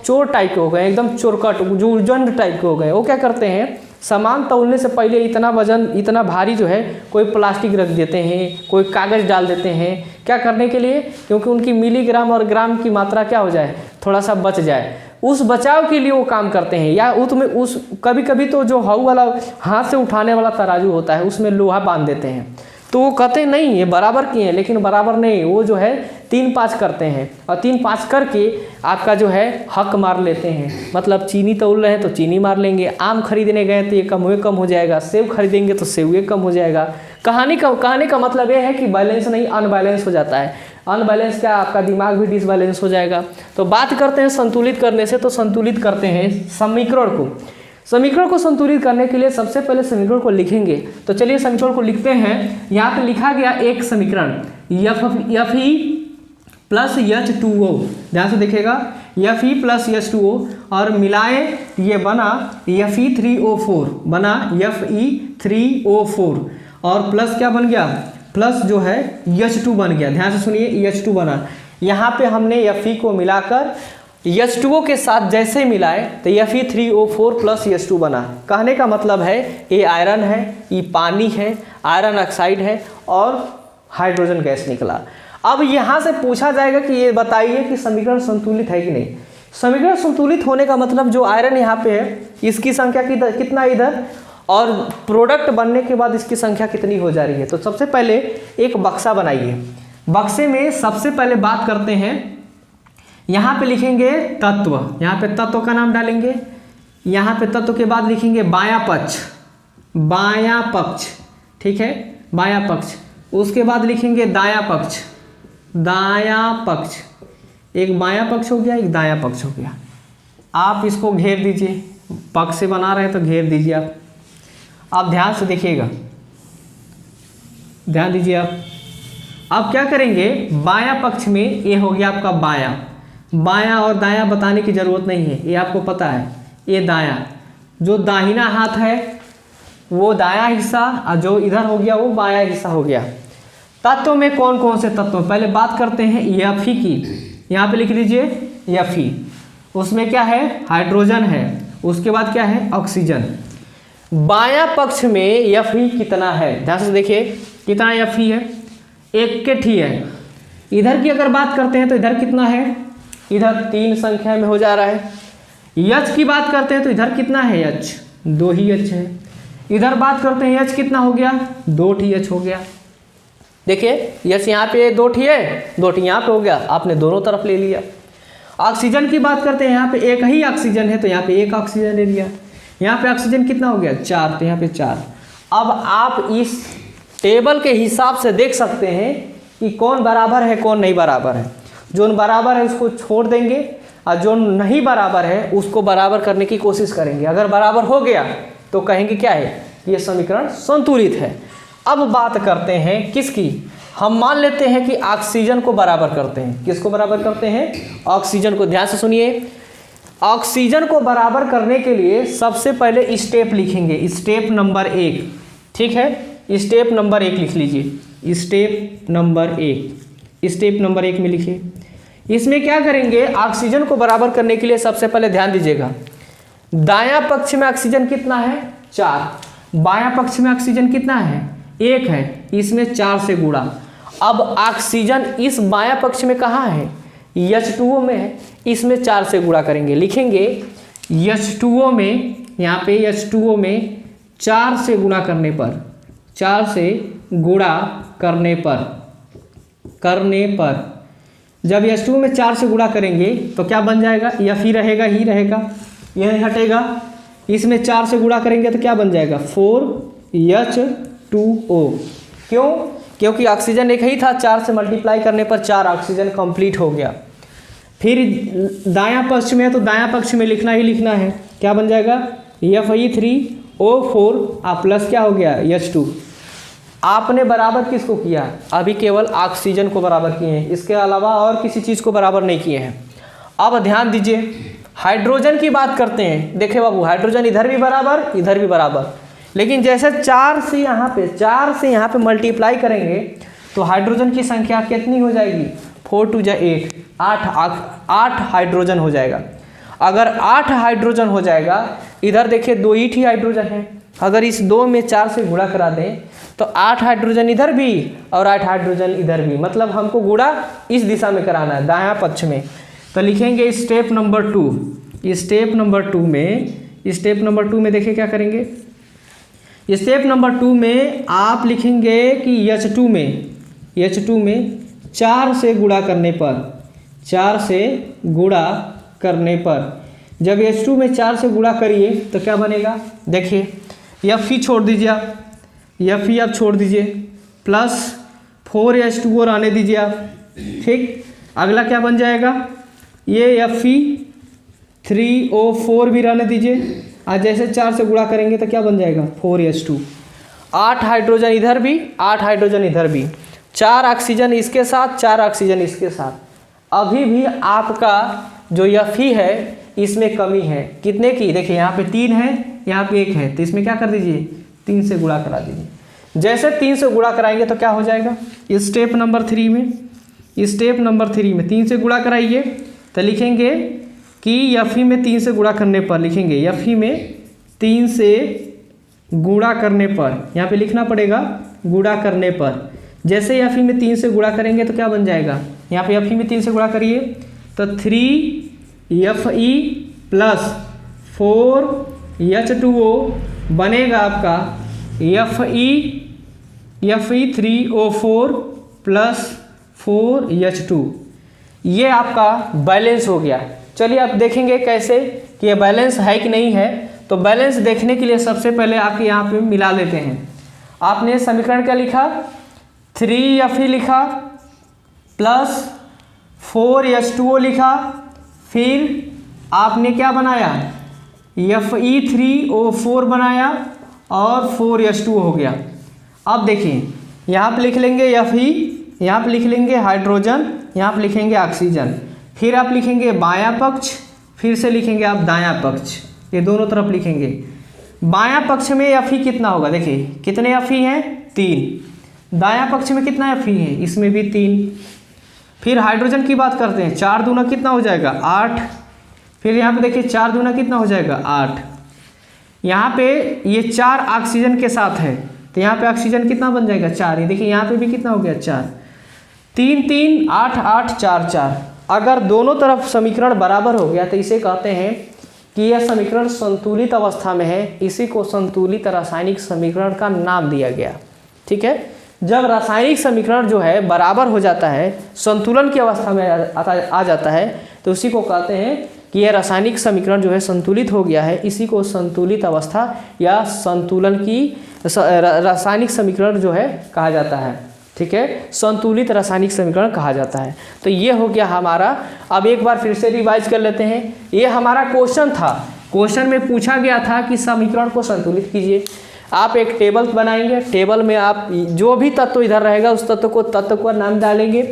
चोर टाइप के हो गए, एकदम चोरकट, जो उजंड टाइप के हो गए। वो क्या करते हैं, सामान तौलने से पहले इतना वजन, इतना भारी जो है, कोई प्लास्टिक रख देते हैं, कोई कागज़ डाल देते हैं। क्या करने के लिए, क्योंकि उनकी मिलीग्राम और ग्राम की मात्रा क्या हो जाए, थोड़ा सा बच जाए। उस बचाव के लिए वो काम करते हैं। या उस कभी कभी तो जो हाउ वाला हाथ से उठाने वाला तराजू होता है उसमें लोहा बांध देते हैं। तो वो कहते हैं नहीं ये बराबर किए हैं, लेकिन बराबर नहीं, वो जो है 3-5 करते हैं, और 3-5 करके आपका जो है हक मार लेते हैं। मतलब चीनी तौल रहे हैं तो चीनी मार लेंगे, आम खरीदने गए तो ये कम हो जाएगा, सेब खरीदेंगे तो सेब कम हो जाएगा। कहने का मतलब ये है कि बैलेंस नहीं, अनबैलेंस हो जाता है। अनबैलेंस क्या, आपका दिमाग भी डिसबैलेंस हो जाएगा। तो बात करते हैं संतुलित करने से, तो संतुलित करते हैं समीकरण को। समीकरण को संतुलित करने के लिए सबसे पहले समीकरण को लिखेंगे। तो चलिए समीकरण को लिखते हैं। यहाँ पे लिखा गया एक समीकरण Fe प्लस H2O, ध्यान से देखिएगा Fe प्लस H2O और मिलाए ये बना Fe3O4, बना Fe3O4 और प्लस क्या बन गया, प्लस जो है H2 बन गया। ध्यान से सुनिए H2 बना। यहाँ पे हमने Fe को मिलाकर H2O के साथ जैसे मिलाए तो Fe3O4 प्लस H2 बना। कहने का मतलब है ये आयरन है, ये पानी है, आयरन ऑक्साइड है और हाइड्रोजन गैस निकला। अब यहाँ से पूछा जाएगा कि ये बताइए कि समीकरण संतुलित है कि नहीं। समीकरण संतुलित होने का मतलब जो आयरन यहाँ पे है इसकी संख्या कितना इधर और प्रोडक्ट बनने के बाद इसकी संख्या कितनी हो जा रही है। तो सबसे पहले एक बक्सा बनाइए। बक्से में सबसे पहले बात करते हैं, यहाँ पे लिखेंगे तत्व, यहाँ पे तत्व का नाम डालेंगे। यहाँ पे तत्व के बाद लिखेंगे बायां पक्ष, बायां पक्ष, ठीक है, बायां पक्ष। उसके बाद लिखेंगे दायां पक्ष, दायां पक्ष। एक बायां पक्ष हो गया, एक दायां पक्ष हो गया। आप इसको घेर दीजिए, पक्ष से बना रहे हैं तो घेर दीजिए आप। आप ध्यान से देखिएगा, ध्यान दीजिए आप। अब क्या करेंगे, बायां पक्ष में ये हो गया आपका बायां, बायां और दायां बताने की ज़रूरत नहीं है, ये आपको पता है। ये दायां, जो दाहिना हाथ है वो दायां हिस्सा और जो इधर हो गया वो बायां हिस्सा हो गया। तत्व में कौन कौन से तत्व, पहले बात करते हैं Fe की। यहाँ पे लिख लीजिए Fe, उसमें क्या है, हाइड्रोजन है। उसके बाद क्या है, ऑक्सीजन। बायां पक्ष में Fe कितना है, ध्यान से देखिए कितना Fe है, एक के ठी है। इधर की अगर बात करते हैं तो इधर कितना है, इधर 3 संख्या में हो जा रहा है। H की बात करते हैं तो इधर कितना है, H 2 ही H है। इधर बात करते हैं H कितना हो गया, 2 ठी H हो गया। देखिए H यहाँ पे 2 ठी है, 2 ठी यहाँ पे हो गया, आपने दोनों तरफ ले लिया। ऑक्सीजन की बात करते हैं, यहाँ पे एक ही ऑक्सीजन है तो यहाँ पे एक ऑक्सीजन ले लिया। यहाँ पे ऑक्सीजन कितना हो गया, 4, तो यहाँ पे 4। अब आप इस टेबल के हिसाब से देख सकते हैं कि कौन बराबर है कौन नहीं बराबर है। जो बराबर है उसको छोड़ देंगे और जो नहीं बराबर है उसको बराबर करने की कोशिश करेंगे। अगर बराबर हो गया तो कहेंगे क्या है, ये समीकरण संतुलित है। अब बात करते हैं किसकी, हम मान लेते हैं कि ऑक्सीजन को बराबर करते हैं। किसको बराबर करते हैं, ऑक्सीजन को। ध्यान से सुनिए, ऑक्सीजन को बराबर करने के लिए सबसे पहले स्टेप लिखेंगे, स्टेप नंबर 1, ठीक है। स्टेप नंबर 1 लिख लीजिए, स्टेप नंबर 1, स्टेप नंबर 1 में लिखिए। इसमें क्या करेंगे, ऑक्सीजन को बराबर करने के लिए सबसे पहले ध्यान दीजिएगा, दायां पक्ष में ऑक्सीजन कितना है, 4। बायां पक्ष में ऑक्सीजन कितना है, 1 है। इसमें 4 से गुणा। अब ऑक्सीजन इस बायां पक्ष में कहाँ है, H2O में है, इसमें 4 से गुणा करेंगे। लिखेंगे H2O में, यहाँ पे H2O में 4 से गुणा करने पर, 4 से गुणा करने पर जब H2O में 4 से गुणा करेंगे तो क्या बन जाएगा, Fe रहेगा, ही रहेगा, यह हटेगा। इसमें 4 से गुणा करेंगे तो क्या बन जाएगा, 4H2O। क्यों, क्योंकि ऑक्सीजन एक ही था, 4 से मल्टीप्लाई करने पर 4 ऑक्सीजन कंप्लीट हो गया। फिर दायां पक्ष में है तो दायां पक्ष में लिखना ही लिखना है, क्या बन जाएगा, Fe3O4 प्लस क्या हो गया, H2। आपने बराबर किसको किया, अभी केवल ऑक्सीजन को बराबर किए हैं, इसके अलावा और किसी चीज़ को बराबर नहीं किए हैं। अब ध्यान दीजिए, हाइड्रोजन की बात करते हैं। देखिए बाबू, हाइड्रोजन इधर भी बराबर, इधर भी बराबर, लेकिन जैसे 4 से यहाँ पे मल्टीप्लाई करेंगे तो हाइड्रोजन की संख्या कितनी हो जाएगी, 4 2 जा 8, 8 हाइड्रोजन हो जाएगा। अगर 8 हाइड्रोजन हो जाएगा, इधर देखिए 2 ही हाइड्रोजन है, अगर इस 2 में 4 से गुणा करा दें तो 8 हाइड्रोजन इधर भी और 8 हाइड्रोजन इधर भी, मतलब हमको गुणा इस दिशा में कराना है, दायां पक्ष में। तो लिखेंगे स्टेप नंबर 2। स्टेप नंबर 2 में देखिए क्या करेंगे, स्टेप नंबर 2 में आप लिखेंगे कि H2 में 4 से गुणा करने पर, 4 से गुणा करने पर जब H2 में 4 से गुणा करिए तो क्या बनेगा, देखिए Fe छोड़ दीजिए आप, Fe आप छोड़ दीजिए, प्लस 4H2O रहने दीजिए आप, ठीक। अगला क्या बन जाएगा, ये Fe3O4 भी रहने दीजिए, आज जैसे 4 से गुणा करेंगे तो क्या बन जाएगा 4H2। 8 हाइड्रोजन इधर भी, 8 हाइड्रोजन इधर भी, 4 ऑक्सीजन इसके साथ, 4 ऑक्सीजन इसके साथ। अभी भी आपका जो Fe है इसमें कमी है, कितने की? देखिए यहाँ पे 3 है, यहाँ पे 1 है, तो इसमें क्या कर दीजिए 3 से गुणा करा दीजिए। जैसे 3 से गुणा कराएंगे तो क्या हो जाएगा, स्टेप नंबर 3 में, स्टेप नंबर 3 में 3 से गुणा कराइए तो लिखेंगे कि Fe में 3 से गुणा करने पर, लिखेंगे Fe में 3 से गुणा करने पर, यहाँ पे लिखना पड़ेगा गुणा करने पर। जैसे Fe में 3 से गुणा करेंगे तो क्या बन जाएगा, यहाँ पे Fe में 3 से गुणा करिए तो 3Fe प्लस 4H2O बनेगा आपका Fe3O4 प्लस 4H2। ये आपका बैलेंस हो गया। चलिए अब देखेंगे कैसे कि ये बैलेंस है कि नहीं है। तो बैलेंस देखने के लिए सबसे पहले आपके यहाँ पे मिला लेते हैं। आपने समीकरण क्या लिखा, 3Fe लिखा प्लस 4H2O लिखा, फिर आपने क्या बनाया Fe3O4 बनाया और 4H2O हो गया। अब देखिए यहाँ पे लिख लेंगे Fe, यहाँ पे लिख लेंगे हाइड्रोजन, यहाँ पे लिखेंगे ऑक्सीजन, फिर आप लिखेंगे बायां पक्ष, फिर से लिखेंगे आप दायां पक्ष, ये दोनों तरफ लिखेंगे। बायां पक्ष में Fe कितना होगा, देखिए कितने Fe हैं 3, दायां पक्ष में कितना Fe है, इसमें भी 3। फिर हाइड्रोजन की बात करते हैं, 4 दूना कितना हो जाएगा 8, फिर यहाँ पे देखिए 4 दूना कितना हो जाएगा 8। यहाँ पे ये 4 ऑक्सीजन के साथ है तो यहाँ पे ऑक्सीजन कितना बन जाएगा 4, ये देखिए यहाँ पे भी कितना हो गया 4, 3 3 8 8 4 4। अगर दोनों तरफ समीकरण बराबर हो गया तो इसे कहते हैं कि यह समीकरण संतुलित अवस्था में है। इसी को संतुलित रासायनिक समीकरण का नाम दिया गया। ठीक है, जब रासायनिक समीकरण जो है बराबर हो जाता है, संतुलन की अवस्था में आ जाता है, तो उसी को कहते हैं कि यह रासायनिक समीकरण जो है संतुलित हो गया है। इसी को संतुलित अवस्था या संतुलन की रासायनिक समीकरण जो है कहा जाता है। ठीक है, संतुलित रासायनिक समीकरण कहा जाता है। तो ये हो गया हमारा। अब एक बार फिर से रिवाइज कर लेते हैं। ये हमारा क्वेश्चन था, क्वेश्चन में पूछा गया था कि समीकरण को संतुलित कीजिए। आप एक टेबल बनाएंगे, टेबल में आप जो भी तत्व इधर रहेगा उस तत्व को नाम डालेंगे।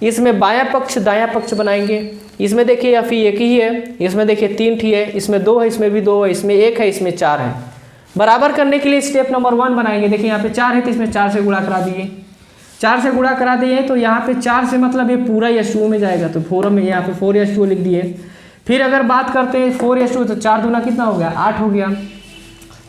इसमें बायां पक्ष दायां पक्ष बनाएंगे। इसमें देखिए Fe एक ही है, इसमें देखिए 3 ठी है, इसमें 2 है, इसमें भी 2 है, इसमें 1 है, इसमें 4 है। बराबर करने के लिए स्टेप नंबर 1 बनाएंगे। देखिए यहाँ पे 4 है तो इसमें 4 से गुणा करा दिए, 4 से गुणा करा दिए तो यहाँ पे 4 से मतलब ये पूरा H2O में जाएगा, तो 4 में यहाँ पे 4H2O लिख दिए। फिर अगर बात करते हैं 4H2O तो 4 दूना कितना हो गया 8 हो गया।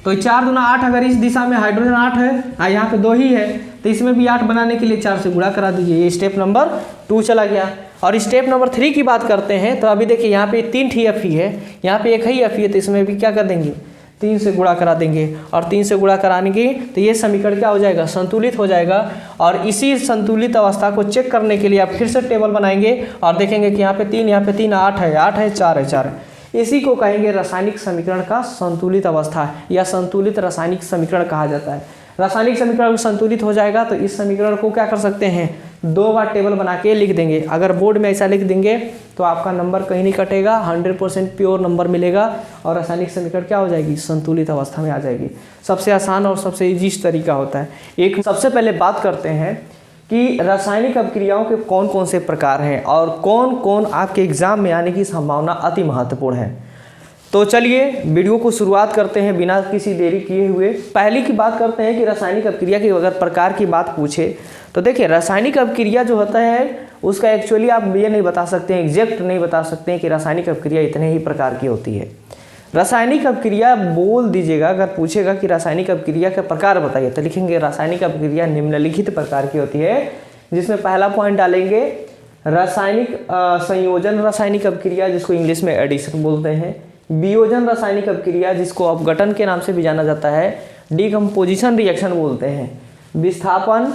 तो 4 दूना 8, अगर इस दिशा में हाइड्रोजन 8 है और यहाँ पे 2 ही है तो इसमें भी 8 बनाने के लिए 4 से गुणा करा दीजिए। ये स्टेप नंबर 2 चला गया। और स्टेप नंबर 3 की बात करते हैं तो अभी देखिए यहाँ पे 3 ठी Fe है, यहाँ पे 1 ही Fe है, तो इसमें भी क्या कर देंगे 3 से गुणा करा देंगे। और 3 से गुणा कराने के तो ये समीकरण क्या हो जाएगा संतुलित हो जाएगा। और इसी संतुलित अवस्था को चेक करने के लिए आप फिर से टेबल बनाएंगे और देखेंगे कि यहाँ पे 3 यहाँ पे 3 8 है 8 है 4 है 4 है। इसी को कहेंगे रासायनिक समीकरण का संतुलित अवस्था या संतुलित रासायनिक समीकरण कहा जाता है। रासायनिक समीकरण संतुलित हो जाएगा तो इस समीकरण को क्या कर सकते हैं 2 बार टेबल बना के लिख देंगे। अगर बोर्ड में ऐसा लिख देंगे तो आपका नंबर कहीं नहीं कटेगा, 100% प्योर नंबर मिलेगा और रासायनिक समीकरण क्या हो जाएगी संतुलित अवस्था में आ जाएगी। सबसे आसान और सबसे ईजी तरीका होता है। एक सबसे पहले बात करते हैं कि रासायनिक अभिक्रियाओं के कौन कौन से प्रकार हैं और कौन कौन आपके एग्जाम में आने की संभावना अति महत्वपूर्ण है। तो चलिए वीडियो को शुरुआत करते हैं बिना किसी देरी किए हुए। पहली की बात करते हैं कि रासायनिक अभिक्रिया की अगर प्रकार की बात पूछे तो देखिए रासायनिक अभिक्रिया जो होता है उसका एक्चुअली आप ये नहीं बता सकते हैं, एग्जैक्ट नहीं बता सकते हैं कि रासायनिक अभिक्रिया इतने ही प्रकार की होती है। रासायनिक अभिक्रिया बोल दीजिएगा, अगर पूछेगा कि रासायनिक अभिक्रिया के प्रकार बताइए तो लिखेंगे रासायनिक अभिक्रिया निम्नलिखित प्रकार की होती है, जिसमें पहला पॉइंट डालेंगे रासायनिक संयोजन रासायनिक अभिक्रिया जिसको इंग्लिश में एडिशन बोलते हैं, वियोजन रासायनिक अभिक्रिया जिसको अपघटन के नाम से भी जाना जाता है, डिकम्पोजिशन रिएक्शन बोलते हैं, विस्थापन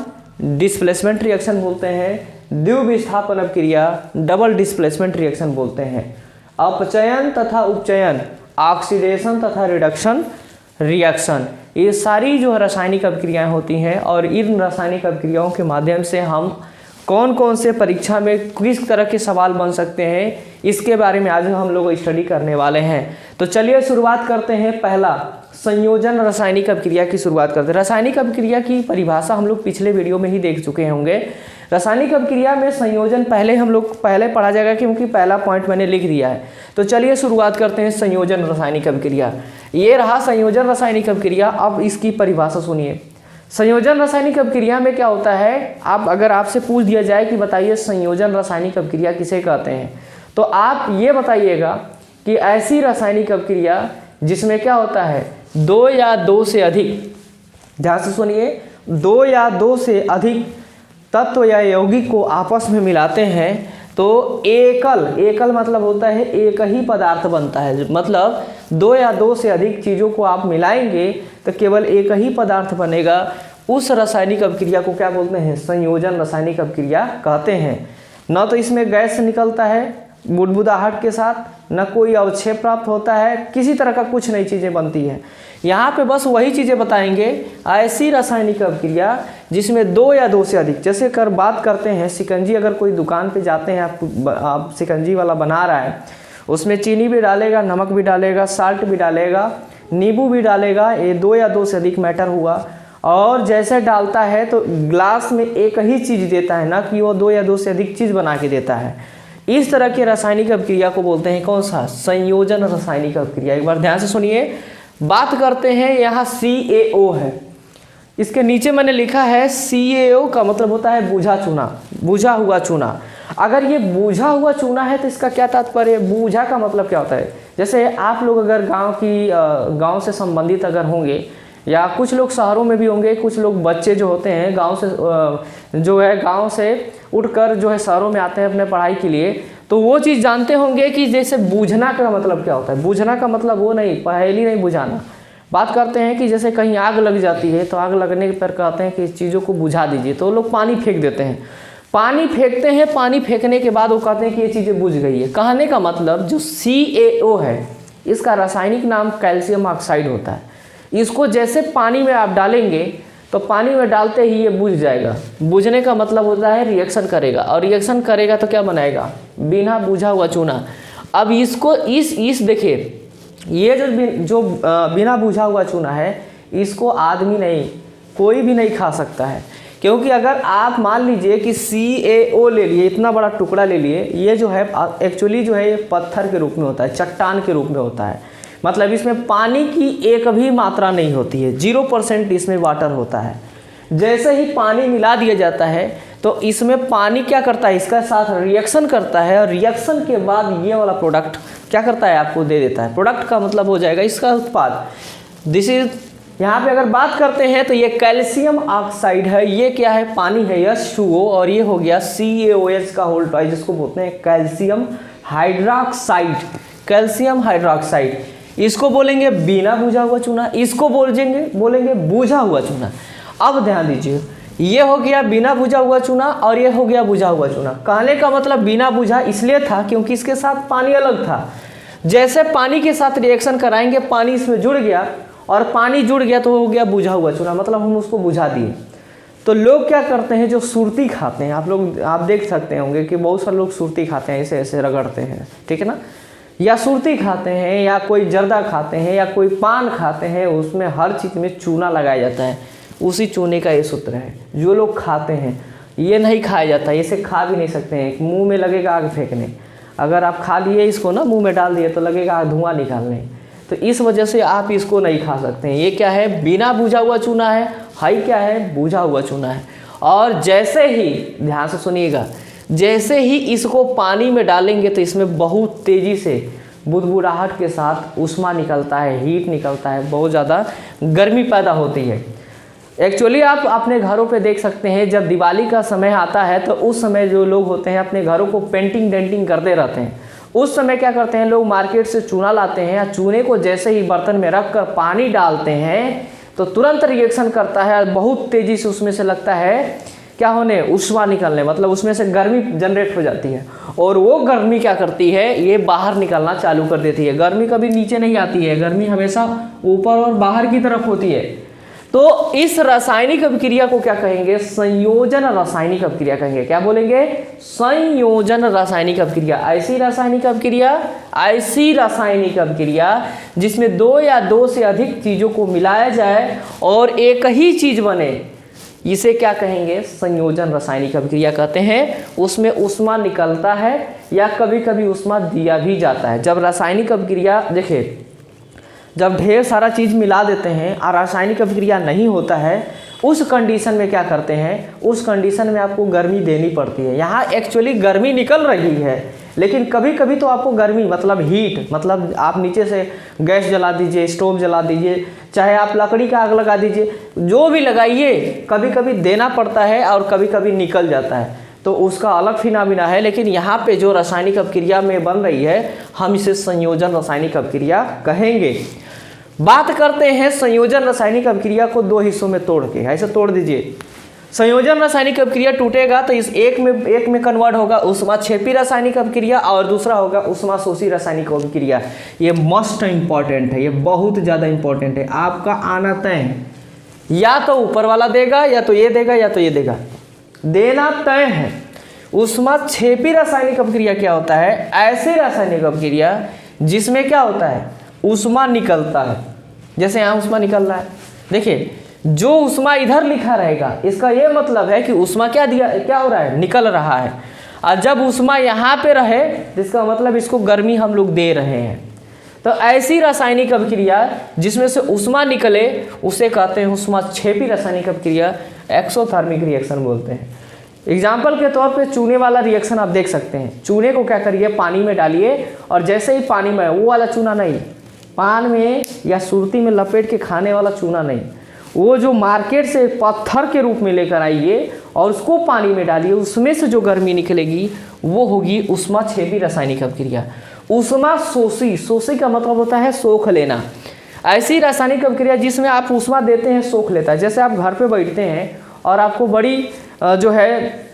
डिस्प्लेसमेंट रिएक्शन बोलते हैं, द्विविस्थापन अभिक्रिया डबल डिस्प्लेसमेंट रिएक्शन बोलते हैं, अपचयन तथा उपचयन ऑक्सीडेशन तथा रिडक्शन रिएक्शन। ये सारी जो रासायनिक अभिक्रियाएं होती हैं और इन रासायनिक अभिक्रियाओं के माध्यम से हम कौन कौन से परीक्षा में किस तरह के सवाल बन सकते हैं, इसके बारे में आज हम लोग स्टडी करने वाले हैं। तो चलिए शुरुआत करते हैं। पहला, संयोजन रासायनिक अभिक्रिया की शुरुआत करते हैं। रासायनिक अभिक्रिया की परिभाषा हम लोग पिछले वीडियो में ही देख चुके होंगे। रासायनिक अभिक्रिया में संयोजन हम लोग पहले पढ़ा जाएगा, क्योंकि पहला पॉइंट मैंने लिख दिया है। तो चलिए शुरुआत करते हैं संयोजन रासायनिक अभिक्रिया। ये रहा संयोजन रासायनिक अभिक्रिया। अब इसकी परिभाषा सुनिए। संयोजन रासायनिक अभिक्रिया में क्या होता है, अगर आपसे पूछ दिया जाए कि बताइए संयोजन रासायनिक अभिक्रिया किसे कहते हैं, तो आप ये बताइएगा कि ऐसी रासायनिक अभिक्रिया जिसमें क्या होता है, दो या दो से अधिक, ध्यान से सुनिए, दो या दो से अधिक तत्व या यौगिक को आपस में मिलाते हैं तो एकल मतलब होता है एक ही पदार्थ बनता है। मतलब दो या दो से अधिक चीज़ों को आप मिलाएंगे तो केवल एक ही पदार्थ बनेगा। उस रासायनिक अभिक्रिया को क्या बोलते हैं, संयोजन रासायनिक अभिक्रिया कहते हैं। न तो इसमें गैस निकलता है बुदबुदाहट के साथ, न कोई अवक्षेप प्राप्त होता है, किसी तरह का कुछ नई चीज़ें बनती है। यहाँ पे बस वही चीज़ें बताएंगे, ऐसी रासायनिक अभिक्रिया जिसमें दो या दो से अधिक, जैसे बात करते हैं शिकंजी। अगर कोई दुकान पे जाते हैं, आप शिकंजी वाला बना रहा है, उसमें चीनी भी डालेगा, नमक भी डालेगा, साल्ट भी डालेगा, नींबू भी डालेगा, ये दो या दो से अधिक मैटर हुआ। और जैसे डालता है तो ग्लास में एक ही चीज़ देता है, ना कि वो दो या दो से अधिक चीज़ बना के देता है। इस तरह के रासायनिक अभिक्रिया को बोलते हैं कौन सा, संयोजन रासायनिक अभिक्रिया। एक बार ध्यान से सुनिए। बात करते हैं, यहाँ CaO है, इसके नीचे मैंने लिखा है CaO का मतलब होता है बूझा चूना, बूझा हुआ चूना। अगर ये बूझा हुआ चूना है तो इसका क्या तात्पर्य, बूझा का मतलब क्या होता है। जैसे आप लोग अगर गांव से संबंधित अगर होंगे, या कुछ लोग शहरों में भी होंगे, कुछ लोग बच्चे जो होते हैं गांव से उठकर जो है शहरों में आते हैं अपने पढ़ाई के लिए, तो वो चीज़ जानते होंगे कि जैसे बूझना का मतलब क्या होता है। बूझना का मतलब वो नहीं, पहेली नहीं बुझाना। बात करते हैं कि जैसे कहीं आग लग जाती है तो आग लगने पर कहते हैं कि इस चीज़ों को बुझा दीजिए, तो लोग पानी फेंक देते हैं। पानी फेंकते हैं, पानी फेंकने के बाद वो कहते हैं कि ये चीज़ें बुझ गई है। कहने का मतलब जो CaO है, इसका रासायनिक नाम कैल्शियम ऑक्साइड होता है। इसको जैसे पानी में आप डालेंगे तो पानी में डालते ही ये बुझ जाएगा। बुझने का मतलब होता है रिएक्शन करेगा, और रिएक्शन करेगा तो क्या बनाएगा, बिना बुझा हुआ चूना। अब इसको इस देखिए, ये जो बिना बुझा हुआ चूना है, इसको आदमी नहीं, कोई भी नहीं खा सकता है। क्योंकि अगर आप मान लीजिए कि CaO ले लिए, इतना बड़ा टुकड़ा ले लिए, ये जो है एक्चुअली जो है ये पत्थर के रूप में होता है, चट्टान के रूप में होता है। मतलब इसमें पानी की एक भी मात्रा नहीं होती है, 0% इसमें वाटर होता है। जैसे ही पानी मिला दिया जाता है तो इसमें पानी क्या करता है, इसका साथ रिएक्शन करता है, और रिएक्शन के बाद ये वाला प्रोडक्ट क्या करता है, आपको दे देता है। प्रोडक्ट का मतलब हो जाएगा इसका उत्पाद। दिस इज, यहाँ पे अगर बात करते हैं तो ये कैल्शियम ऑक्साइड है, ये क्या है, पानी है, H2O, और ये हो गया CaOH का होल टॉय, जिसको बोलते हैं कैल्शियम हाइड्रोक्साइड। कैल्शियम हाइड्रोक्साइड, इसको बोलेंगे बिना बुझा हुआ चूना, इसको बोलेंगे बुझा हुआ चूना। अब ध्यान दीजिए, ये हो गया बिना बुझा हुआ चूना और ये हो गया बुझा हुआ चूना। कहने का मतलब बिना बुझा इसलिए था क्योंकि इसके साथ पानी अलग था। जैसे पानी के साथ रिएक्शन कराएंगे, पानी इसमें जुड़ गया, और पानी जुड़ गया तो हो गया बुझा हुआ चूना, मतलब हम उसको बुझा दिए। तो लोग क्या करते हैं, जो सुरती खाते हैं, आप देख सकते होंगे कि बहुत सारे लोग सुरती खाते हैं, ऐसे रगड़ते हैं, ठीक है ना, या सुरती खाते हैं, या कोई जर्दा खाते हैं, या कोई पान खाते हैं, उसमें हर चीज़ में चूना लगाया जाता है। उसी चूने का ये सूत्र है। जो लोग खाते हैं, ये नहीं खाया जाता, इसे खा भी नहीं सकते हैं, मुंह में लगेगा आग फेंकने। अगर आप खा लिए इसको ना, मुंह में डाल दिए तो लगेगा धुआं निकालने, तो इस वजह से आप इसको नहीं खा सकते हैं। ये क्या है, बिना बुझा हुआ चूना है, हाई क्या है, बुझा हुआ चूना है। और जैसे ही, ध्यान से सुनिएगा, जैसे ही इसको पानी में डालेंगे तो इसमें बहुत तेज़ी से बुदबुदाहट के साथ ऊष्मा निकलता है, हीट निकलता है, बहुत ज़्यादा गर्मी पैदा होती है। एक्चुअली आप अपने घरों पे देख सकते हैं, जब दिवाली का समय आता है तो उस समय जो लोग होते हैं अपने घरों को पेंटिंग डेंटिंग करते रहते हैं। उस समय क्या करते हैं लोग, मार्केट से चूना लाते हैं, या चूने को जैसे ही बर्तन में रख कर पानी डालते हैं तो तुरंत रिएक्शन करता है, बहुत तेज़ी से उसमें से लगता है क्या होने, ऊष्मा निकलने, मतलब उसमें से गर्मी जनरेट हो जाती है। और वो गर्मी क्या करती है, ये बाहर निकलना चालू कर देती है। गर्मी कभी नीचे नहीं आती है, गर्मी हमेशा ऊपर और बाहर की तरफ होती है। तो इस रासायनिक अभिक्रिया को क्या कहेंगे? संयोजन रासायनिक अभिक्रिया कहेंगे। क्या बोलेंगे? संयोजन रासायनिक अभिक्रिया। ऐसी रासायनिक अभिक्रिया जिसमें दो या दो से अधिक चीजों को मिलाया जाए और एक ही चीज बने, इसे क्या कहेंगे? संयोजन रासायनिक अभिक्रिया कहते हैं। उसमें ऊष्मा निकलता है या कभी कभी ऊष्मा दिया भी जाता है। जब रासायनिक अभिक्रिया, देखिए, जब ढेर सारा चीज़ मिला देते हैं और रासायनिक अभिक्रिया नहीं होता है, उस कंडीशन में क्या करते हैं? उस कंडीशन में आपको गर्मी देनी पड़ती है। यहाँ एक्चुअली गर्मी निकल रही है, लेकिन कभी कभी तो आपको गर्मी मतलब हीट, मतलब आप नीचे से गैस जला दीजिए, स्टोव जला दीजिए, चाहे आप लकड़ी का आग लगा दीजिए, जो भी लगाइए, कभी कभी देना पड़ता है और कभी कभी निकल जाता है, तो उसका अलग फिनोमेना है। लेकिन यहाँ पे जो रासायनिक अभिक्रिया में बन रही है, हम इसे संयोजन रासायनिक अभिक्रिया कहेंगे। बात करते हैं संयोजन रासायनिक अभिक्रिया को दो हिस्सों में तोड़ के, ऐसे तोड़ दीजिए। संयोजन रासायनिक अभिक्रिया टूटेगा तो इस एक में कन्वर्ट होगा ऊष्माक्षेपी रासायनिक अभिक्रिया और दूसरा होगा ऊष्माशोषी रासायनिक अभिक्रिया। ये मस्ट इंपॉर्टेंट है, ये बहुत ज़्यादा इंपॉर्टेंट है। आपका आना तय है, या तो ऊपर वाला देगा या तो ये देगा या तो ये देगा, देना तय है। ऊष्माक्षेपी रासायनिक अभिक्रिया क्या होता है? ऐसी रासायनिक अभिक्रिया जिसमें क्या होता है? ऊष्मा निकलता है। जैसे यहाँ ऊष्मा निकल रहा है, देखिए, जो ऊष्मा इधर लिखा रहेगा इसका ये मतलब है कि ऊष्मा क्या हो रहा है? निकल रहा है। और जब ऊष्मा यहाँ पे रहे, जिसका मतलब इसको गर्मी हम लोग दे रहे हैं। तो ऐसी रासायनिक अभिक्रिया जिसमें से ऊष्मा निकले उसे कहते हैं ऊष्माक्षेपी रासायनिक अभिक्रिया, एक्सोथर्मिक रिएक्शन बोलते हैं। एग्जाम्पल के तौर पे चूने वाला रिएक्शन आप देख सकते हैं। चूने को क्या करिए? पानी में डालिए, और जैसे ही पानी में, वो वाला चूना नहीं, पान में या सुरती में लपेट के खाने वाला चूना नहीं, वो जो मार्केट से पत्थर के रूप में लेकर आइए और उसको पानी में डालिए, उसमें से जो गर्मी निकलेगी वो होगी ऊष्माक्षेपी रासायनिक अभिक्रिया। ऊष्माशोषी, शोषी का मतलब होता है सोख लेना। ऐसी रासायनिक अभिक्रिया जिसमें आप ऊष्मा देते हैं, सोख लेता है। जैसे आप घर पे बैठते हैं और आपको बड़ी जो है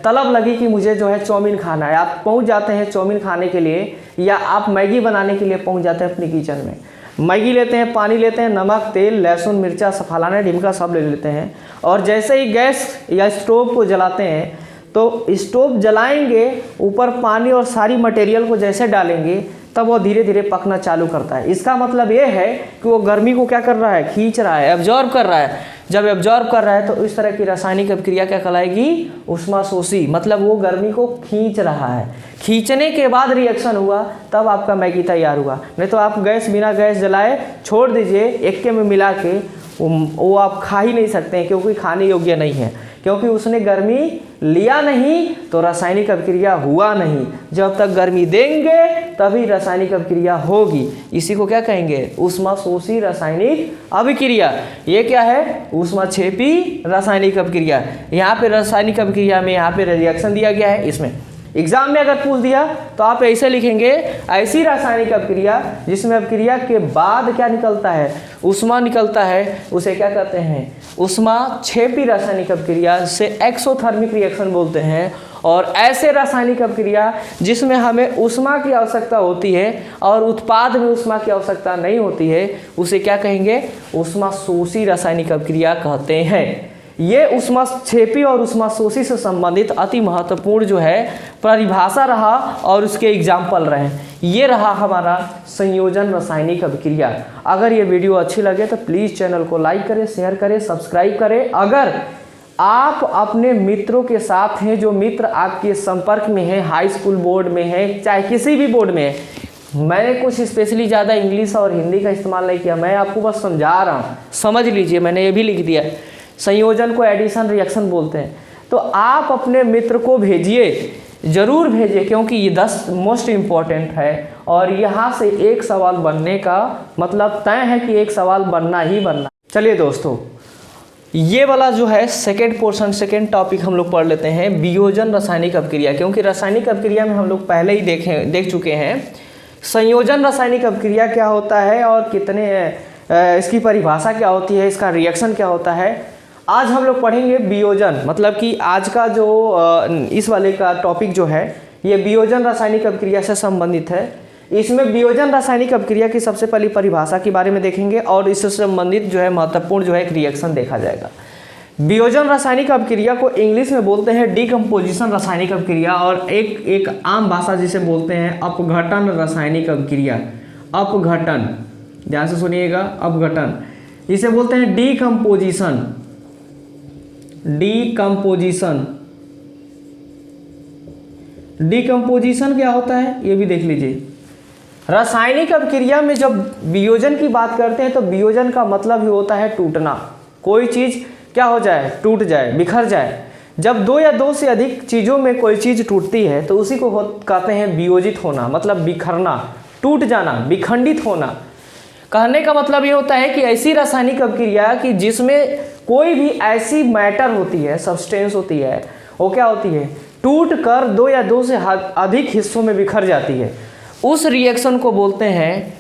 तलब लगी कि मुझे जो है चाउमीन खाना है, आप पहुंच जाते हैं चाउमीन खाने के लिए, या आप मैगी बनाने के लिए पहुंच जाते हैं अपनी किचन में। मैगी लेते हैं, पानी लेते हैं, नमक, तेल, लहसुन, मिर्चा, फलाना ढिमका सब ले लेते हैं, और जैसे ही गैस या स्टोव को जलाते हैं तो स्टोव जलाएंगे, ऊपर पानी और सारी मटेरियल को जैसे डालेंगे तब वो धीरे धीरे पकना चालू करता है। इसका मतलब ये है कि वो गर्मी को क्या कर रहा है? खींच रहा है, एब्जॉर्ब कर रहा है। जब एब्जॉर्ब कर रहा है तो इस तरह की रासायनिक अभिक्रिया क्या कहलाएगी? ऊष्माशोषी, मतलब वो गर्मी को खींच रहा है। खींचने के बाद रिएक्शन हुआ तब आपका मैगी तैयार हुआ। नहीं तो आप बिना गैस जलाए छोड़ दीजिए, एक में मिला के, वो आप खा ही नहीं सकते हैं, क्योंकि खाने योग्य नहीं है, क्योंकि उसने गर्मी लिया नहीं तो रासायनिक अभिक्रिया हुआ नहीं। जब तक गर्मी देंगे तभी रासायनिक अभिक्रिया होगी। इसी को क्या कहेंगे? ऊष्माशोषी रासायनिक अभिक्रिया। ये क्या है? ऊष्माक्षेपी रासायनिक अभिक्रिया। यहाँ पे रासायनिक अभिक्रिया में यहाँ पे रिएक्शन दिया गया है। इसमें एग्जाम में अगर पूछ दिया तो आप ऐसे लिखेंगे, ऐसी रासायनिक अभिक्रिया जिसमें अभिक्रिया के बाद क्या निकलता है? ऊष्मा निकलता है, उसे क्या कहते हैं? ऊष्माक्षेपी रासायनिक अभिक्रिया, से एक्सोथर्मिक रिएक्शन बोलते हैं। और ऐसे रासायनिक अभिक्रिया जिसमें हमें ऊष्मा की आवश्यकता होती है और उत्पाद में ऊष्मा की आवश्यकता नहीं होती है, उसे क्या कहेंगे? ऊष्माशोषी रासायनिक अभिक्रिया कहते हैं। ये ऊष्माक्षेपी और ऊष्माशोषी से संबंधित अति महत्वपूर्ण जो है परिभाषा रहा और उसके एग्जाम्पल रहे। ये रहा हमारा संयोजन रासायनिक अभिक्रिया। अगर ये वीडियो अच्छी लगे तो प्लीज़ चैनल को लाइक करें, शेयर करें, सब्सक्राइब करें। अगर आप अपने मित्रों के साथ हैं, जो मित्र आपके संपर्क में हैं, हाई स्कूल बोर्ड में है, चाहे किसी भी बोर्ड में है, मैंने कुछ स्पेशली ज़्यादा इंग्लिश और हिंदी का इस्तेमाल नहीं किया, मैं आपको बस समझा रहा हूँ, समझ लीजिए। मैंने ये भी लिख दिया, संयोजन को एडिशन रिएक्शन बोलते हैं। तो आप अपने मित्र को भेजिए, ज़रूर भेजिए, क्योंकि ये 10 मोस्ट इम्पॉर्टेंट है और यहाँ से एक सवाल बनने का मतलब तय है कि एक सवाल बनना ही बनना। चलिए दोस्तों, ये वाला जो है सेकेंड पोर्शन, सेकेंड टॉपिक हम लोग पढ़ लेते हैं, वियोजन रासायनिक अभिक्रिया। क्योंकि रासायनिक अभिक्रिया में हम लोग पहले ही देख चुके हैं संयोजन रासायनिक अभिक्रिया क्या होता है और कितने इसकी परिभाषा क्या होती है, इसका रिएक्शन क्या होता है। आज हम लोग पढ़ेंगे वियोजन, मतलब कि आज का जो इस वाले का टॉपिक जो है ये वियोजन रासायनिक अभिक्रिया से संबंधित है। इसमें वियोजन रासायनिक अभिक्रिया की सबसे पहली परिभाषा के बारे में देखेंगे और इससे संबंधित जो है महत्वपूर्ण जो है एक रिएक्शन देखा जाएगा। वियोजन रासायनिक अभिक्रिया को इंग्लिश में बोलते हैं डीकम्पोजिशन रासायनिक अभिक्रिया, और एक आम भाषा जिसे बोलते हैं अपघटन रासायनिक अभिक्रिया। अपघटन, ध्यान से सुनिएगा, अपघटन इसे बोलते हैं डीकम्पोजिशन। डीकम्पोजिशन, डीकम्पोजिशन क्या होता है ये भी देख लीजिए। रासायनिक अभिक्रिया में जब वियोजन की बात करते हैं तो वियोजन का मतलब ही होता है टूटना। कोई चीज़ क्या हो जाए, टूट जाए, बिखर जाए। जब दो या दो से अधिक चीज़ों में कोई चीज़ टूटती है तो उसी को कहते हैं वियोजित होना, मतलब बिखरना, टूट जाना, विखंडित होना। कहने का मतलब ये होता है कि ऐसी रासायनिक अभिक्रिया कि जिसमें कोई भी ऐसी मैटर होती है, सब्सटेंस होती है, वो क्या होती है, टूट कर दो या दो से अधिक हिस्सों में बिखर जाती है। उस रिएक्शन को बोलते हैं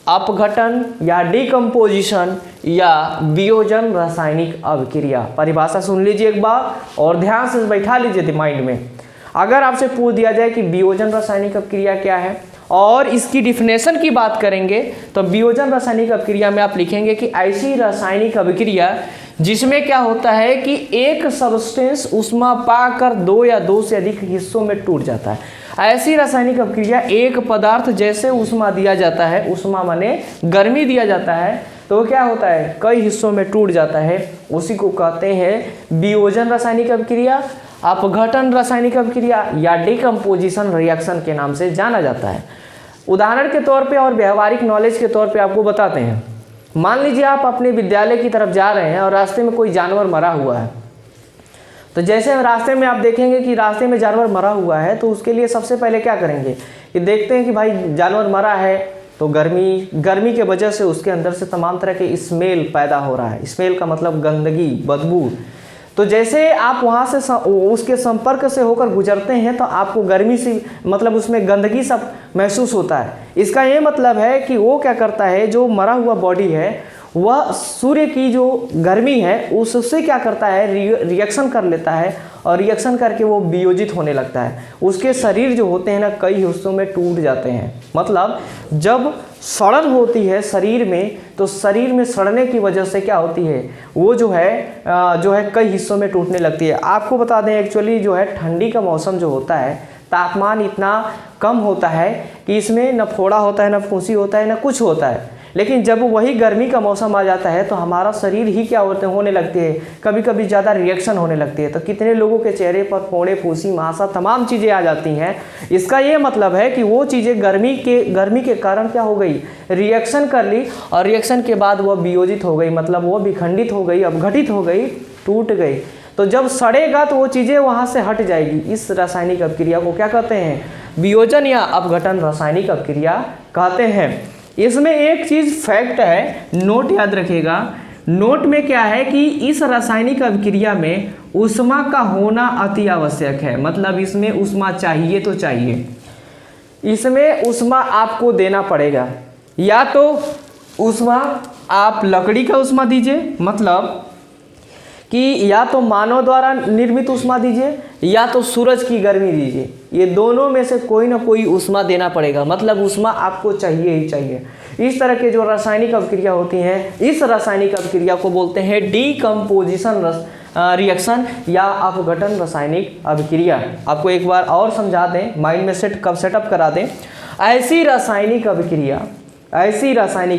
अपघटन या डीकम्पोजिशन या वियोजन रासायनिक अभिक्रिया। परिभाषा सुन लीजिए एक बार और ध्यान से बैठा लीजिए माइंड में। अगर आपसे पूछ दिया जाए कि वियोजन रासायनिक अभिक्रिया क्या है और इसकी डिफिनेशन की बात करेंगे तो वियोजन रासायनिक अभिक्रिया में आप लिखेंगे कि ऐसी रासायनिक अभिक्रिया जिसमें क्या होता है कि एक सब्सटेंस ऊष्मा पाकर दो या दो से अधिक हिस्सों में टूट जाता है। ऐसी रासायनिक अभिक्रिया एक पदार्थ जैसे ऊष्मा दिया जाता है, ऊष्मा माने गर्मी दिया जाता है, तो क्या होता है, कई हिस्सों में टूट जाता है। उसी को कहते हैं वियोजन रासायनिक अभिक्रिया, अपघटन रासायनिक अभिक्रिया या डीकम्पोजिशन रिएक्शन के नाम से जाना जाता है। उदाहरण के तौर पे और व्यवहारिक नॉलेज के तौर पे आपको बताते हैं। मान लीजिए आप अपने विद्यालय की तरफ जा रहे हैं और रास्ते में कोई जानवर मरा हुआ है। तो जैसे रास्ते में आप देखेंगे कि रास्ते में जानवर मरा हुआ है तो उसके लिए सबसे पहले क्या करेंगे कि देखते हैं कि भाई जानवर मरा है तो गर्मी के वजह से उसके अंदर से तमाम तरह के स्मेल पैदा हो रहा है। स्मेल का मतलब गंदगी, बदबू। तो जैसे आप वहाँ से उसके संपर्क से होकर गुजरते हैं तो आपको गर्मी से मतलब उसमें गंदगी सब महसूस होता है। इसका ये मतलब है कि वो क्या करता है, जो मरा हुआ बॉडी है वह सूर्य की जो गर्मी है उससे क्या करता है, रिएक्शन कर लेता है और रिएक्शन करके वो वियोजित होने लगता है। उसके शरीर जो होते हैं ना कई हिस्सों में टूट जाते हैं। मतलब जब सड़न होती है शरीर में तो शरीर में सड़ने की वजह से क्या होती है, वो जो है कई हिस्सों में टूटने लगती है। आपको बता दें एक्चुअली जो है ठंडी का मौसम जो होता है तापमान इतना कम होता है कि इसमें न फोड़ा होता है, न फूंसी होता है, न कुछ होता है। लेकिन जब वही गर्मी का मौसम आ जाता है तो हमारा शरीर ही क्या होने लगती है, कभी कभी ज़्यादा रिएक्शन होने लगती है। तो कितने लोगों के चेहरे पर फोड़े, फूंसी, मासा तमाम चीज़ें आ जाती हैं। इसका ये मतलब है कि वो चीज़ें गर्मी के कारण क्या हो गई, रिएक्शन कर ली और रिएक्शन के बाद वह वियोजित हो गई, मतलब वो विखंडित हो गई, अपघटित हो गई, टूट गई। तो जब सड़ेगा तो वो चीज़ें वहाँ से हट जाएगी। इस रासायनिक अभिक्रिया को क्या कहते हैं, वियोजन या अपघटन रासायनिक अभिक्रिया कहते हैं। इसमें एक चीज़ फैक्ट है, नोट याद रखिएगा। नोट में क्या है कि इस रासायनिक अभिक्रिया में ऊष्मा का होना अति आवश्यक है। मतलब इसमें ऊष्मा चाहिए तो चाहिए, इसमें ऊष्मा आपको देना पड़ेगा। या तो ऊष्मा आप लकड़ी का ऊष्मा दीजिए, मतलब कि या तो मानव द्वारा निर्मित ऊष्मा दीजिए या तो सूरज की गर्मी दीजिए। ये दोनों में से कोई ना कोई ऊष्मा देना पड़ेगा, मतलब ऊष्मा आपको चाहिए ही चाहिए। इस तरह के जो रासायनिक अभिक्रिया होती हैं, इस रासायनिक अभिक्रिया को बोलते हैं डीकम्पोजिशन रिएक्शन या अपघटन रासायनिक अभिक्रिया। आपको एक बार और समझा दें, माइंड में सेटअप करा दें। ऐसी रासायनिक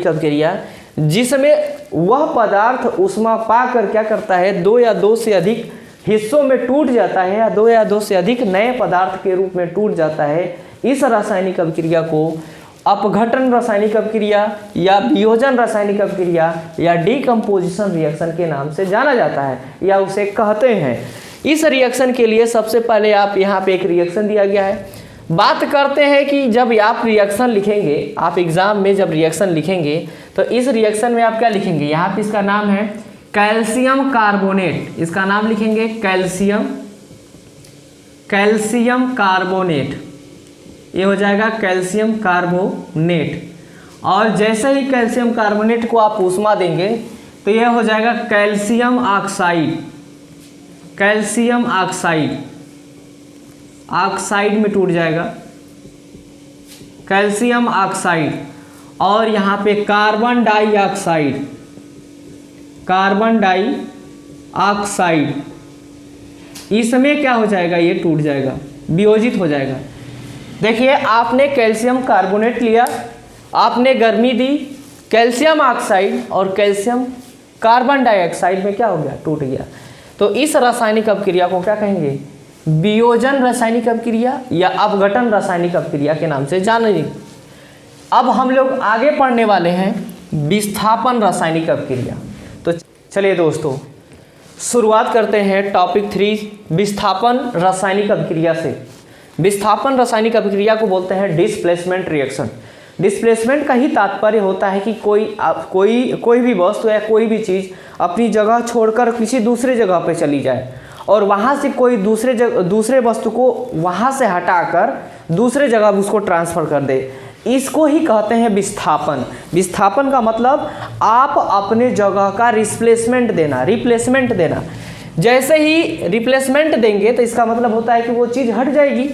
अभिक्रिया जिसमें वह पदार्थ ऊष्मा पाकर क्या करता है, दो या दो से अधिक हिस्सों में टूट जाता है या दो या दो से अधिक नए पदार्थ के रूप में टूट जाता है। इस रासायनिक अभिक्रिया को अपघटन रासायनिक अभिक्रिया या वियोजन रासायनिक अभिक्रिया या डीकम्पोजिशन रिएक्शन के नाम से जाना जाता है या उसे कहते हैं। इस रिएक्शन के लिए सबसे पहले आप यहाँ पे एक रिएक्शन दिया गया है। बात करते हैं कि जब आप रिएक्शन लिखेंगे, आप एग्जाम में जब रिएक्शन लिखेंगे तो इस रिएक्शन में आप क्या लिखेंगे, यहाँ पे इसका नाम है कैल्शियम कार्बोनेट। इसका नाम लिखेंगे कैल्शियम कार्बोनेट। ये हो जाएगा कैल्शियम कार्बोनेट। और जैसे ही कैल्शियम कार्बोनेट को आप ऊष्मा देंगे तो यह हो जाएगा कैल्शियम ऑक्साइड में टूट जाएगा। कैल्शियम ऑक्साइड और यहाँ पे कार्बन डाइऑक्साइड, कार्बन डाइऑक्साइड, इसमें क्या हो जाएगा, ये टूट जाएगा, वियोजित हो जाएगा। देखिए आपने कैल्शियम कार्बोनेट लिया, आपने गर्मी दी, कैल्शियम ऑक्साइड और कैल्शियम कार्बन डाइऑक्साइड में क्या हो गया, टूट गया। तो इस रासायनिक अपक्रिया को क्या कहेंगे, वियोजन रासायनिक अपक्रिया या अपघटन रासायनिक अपक्रिया के नाम से जानेंगे। अब हम लोग आगे पढ़ने वाले हैं विस्थापन रासायनिक अपक्रिया। तो चलिए दोस्तों शुरुआत करते हैं टॉपिक 3 विस्थापन रासायनिक अपक्रिया से। विस्थापन रासायनिक अपक्रिया को बोलते हैं डिस्प्लेसमेंट रिएक्शन। डिस्प्लेसमेंट का ही तात्पर्य होता है कि कोई भी वस्तु या कोई भी चीज़ अपनी जगह छोड़कर किसी दूसरे जगह पर चली जाए और वहाँ से कोई दूसरे वस्तु को वहाँ से हटाकर दूसरे जगह उसको ट्रांसफ़र कर दे, इसको ही कहते हैं विस्थापन। विस्थापन का मतलब आप अपने जगह का रिप्लेसमेंट देना। जैसे ही रिप्लेसमेंट देंगे तो इसका मतलब होता है कि वो चीज़ हट जाएगी।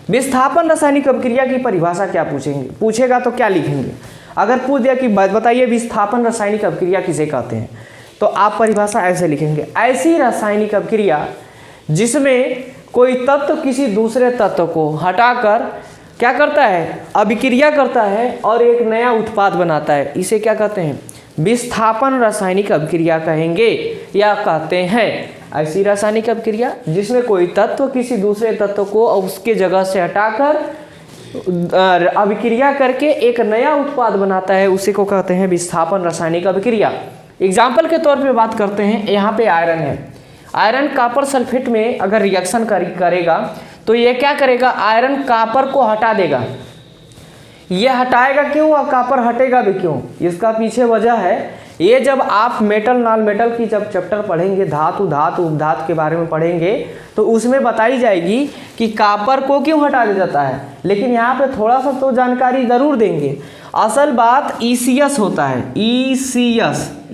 विस्थापन रासायनिक अपक्रिया की परिभाषा क्या पूछेगा तो क्या लिखेंगे, अगर पूछ दिया कि बताइए विस्थापन रासायनिक अपक्रिया किसे कहते हैं, तो आप परिभाषा ऐसे लिखेंगे, ऐसी रासायनिक अपक्रिया जिसमें कोई तत्व किसी दूसरे तत्व को हटाकर क्या करता है, अभिक्रिया करता है और एक नया उत्पाद बनाता है, इसे क्या कहते हैं, विस्थापन रासायनिक अपक्रिया कहेंगे या कहते हैं। ऐसी रासायनिक अपक्रिया जिसमें कोई तत्व किसी दूसरे तत्व को उसके जगह से हटाकर अभिक्रिया करके एक नया उत्पाद बनाता है, उसी को कहते हैं विस्थापन रासायनिक अपक्रिया। एग्जाम्पल के तौर पे बात करते हैं, यहाँ पे आयरन है, आयरन कॉपर सल्फेट में अगर रिएक्शन करेगा तो ये क्या करेगा, आयरन कॉपर को हटा देगा। ये हटाएगा क्यों और कॉपर हटेगा भी क्यों, इसका पीछे वजह है, ये जब आप मेटल नॉन मेटल की जब चैप्टर पढ़ेंगे, धातु उपधातु के बारे में पढ़ेंगे तो उसमें बताई जाएगी कि कॉपर को क्यों हटा दिया जाता है। लेकिन यहाँ पे थोड़ा सा तो जानकारी ज़रूर देंगे। असल बात ECS होता है,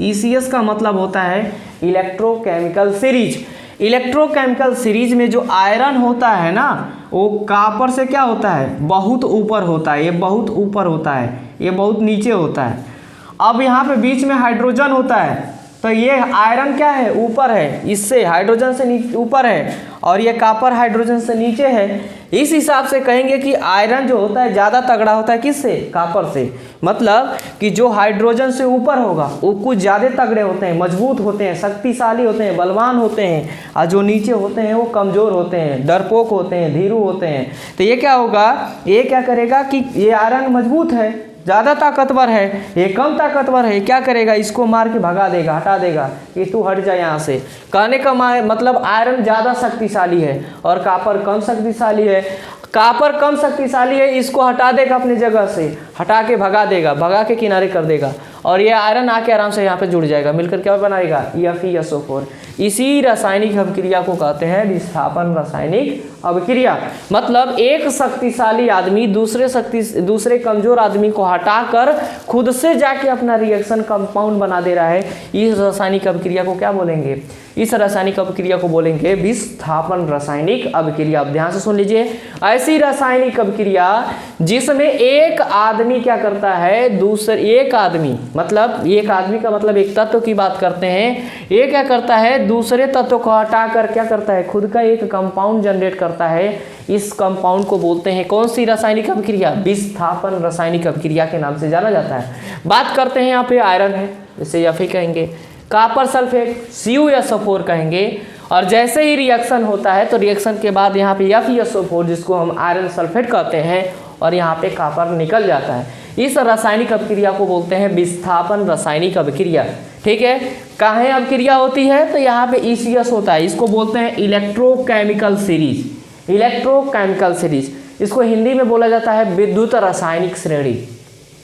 ECS का मतलब होता है इलेक्ट्रोकेमिकल सीरीज। इलेक्ट्रोकेमिकल सीरीज में जो आयरन होता है ना, वो कॉपर से क्या होता है, बहुत ऊपर होता है, ये बहुत ऊपर होता है, ये बहुत नीचे होता है। अब यहाँ पे बीच में हाइड्रोजन होता है, तो ये आयरन क्या है, ऊपर है, इससे हाइड्रोजन से ऊपर है और ये कॉपर हाइड्रोजन से नीचे है। इस हिसाब से कहेंगे कि आयरन जो होता है ज़्यादा तगड़ा होता है किससे, कॉपर से। मतलब कि जो हाइड्रोजन से ऊपर होगा वो कुछ ज़्यादा तगड़े होते हैं, मजबूत होते हैं, शक्तिशाली होते हैं, बलवान होते हैं, और जो नीचे होते हैं वो कमज़ोर होते हैं, डरपोक होते हैं, धीरू होते हैं। तो ये क्या होगा, ये क्या करेगा कि ये आयरन मजबूत है, ज़्यादा ताकतवर है, ये कम ताकतवर है, क्या करेगा, इसको मार के भगा देगा, हटा देगा कि तू हट जा यहाँ से। कहने का मतलब आयरन ज़्यादा शक्तिशाली है और कॉपर कम शक्तिशाली है। कॉपर कम शक्तिशाली है, इसको हटा देगा अपनी जगह से, हटा के भगा देगा, भगा के किनारे कर देगा और ये आयरन आके आराम से यहाँ पे जुड़ जाएगा, मिलकर क्या बनाएगा, FeSO4। इसी रासायनिक अभिक्रिया को कहते हैं विस्थापन रासायनिक अभिक्रिया। मतलब एक शक्तिशाली आदमी दूसरे कमजोर आदमी को हटाकर खुद से जाके अपना रिएक्शन कंपाउंड बना दे रहा है, इस रासायनिक अभिक्रिया को क्या बोलेंगे, इस रासायनिक अभिक्रिया को बोलेंगे विस्थापन रासायनिक अभिक्रिया। अब ध्यान से सुन लीजिए, ऐसी रासायनिक अभिक्रिया जिसमें एक आदमी क्या करता है, एक आदमी का मतलब एक तत्व की बात करते हैं, ये क्या करता है, दूसरे तत्व को हटाकर क्या करता है, खुद का एक कंपाउंड जनरेट करता है। इस कंपाउंड को बोलते हैं कौन सी रासायनिक अभिक्रिया, विस्थापन रासायनिक अभिक्रिया के नाम से जाना जाता है। बात करते हैं यहाँ पे आयरन है, इसे Fe कहेंगे, कॉपर सल्फेट CuSO4 कहेंगे। और जैसे ही रिएक्शन होता है तो रिएक्शन के बाद यहाँ पे FeSO4 जिसको हम आयरन सल्फेट कहते हैं और यहाँ पे कॉपर निकल जाता है। इस रासायनिक अभिक्रिया को बोलते हैं विस्थापन रासायनिक अभिक्रिया। ठीक है, काहे अभिक्रिया होती है तो यहाँ पे ECS होता है, इसको बोलते हैं इलेक्ट्रोकेमिकल सीरीज। इलेक्ट्रोकेमिकल सीरीज, इसको हिंदी में बोला जाता है विद्युत रासायनिक श्रेणी।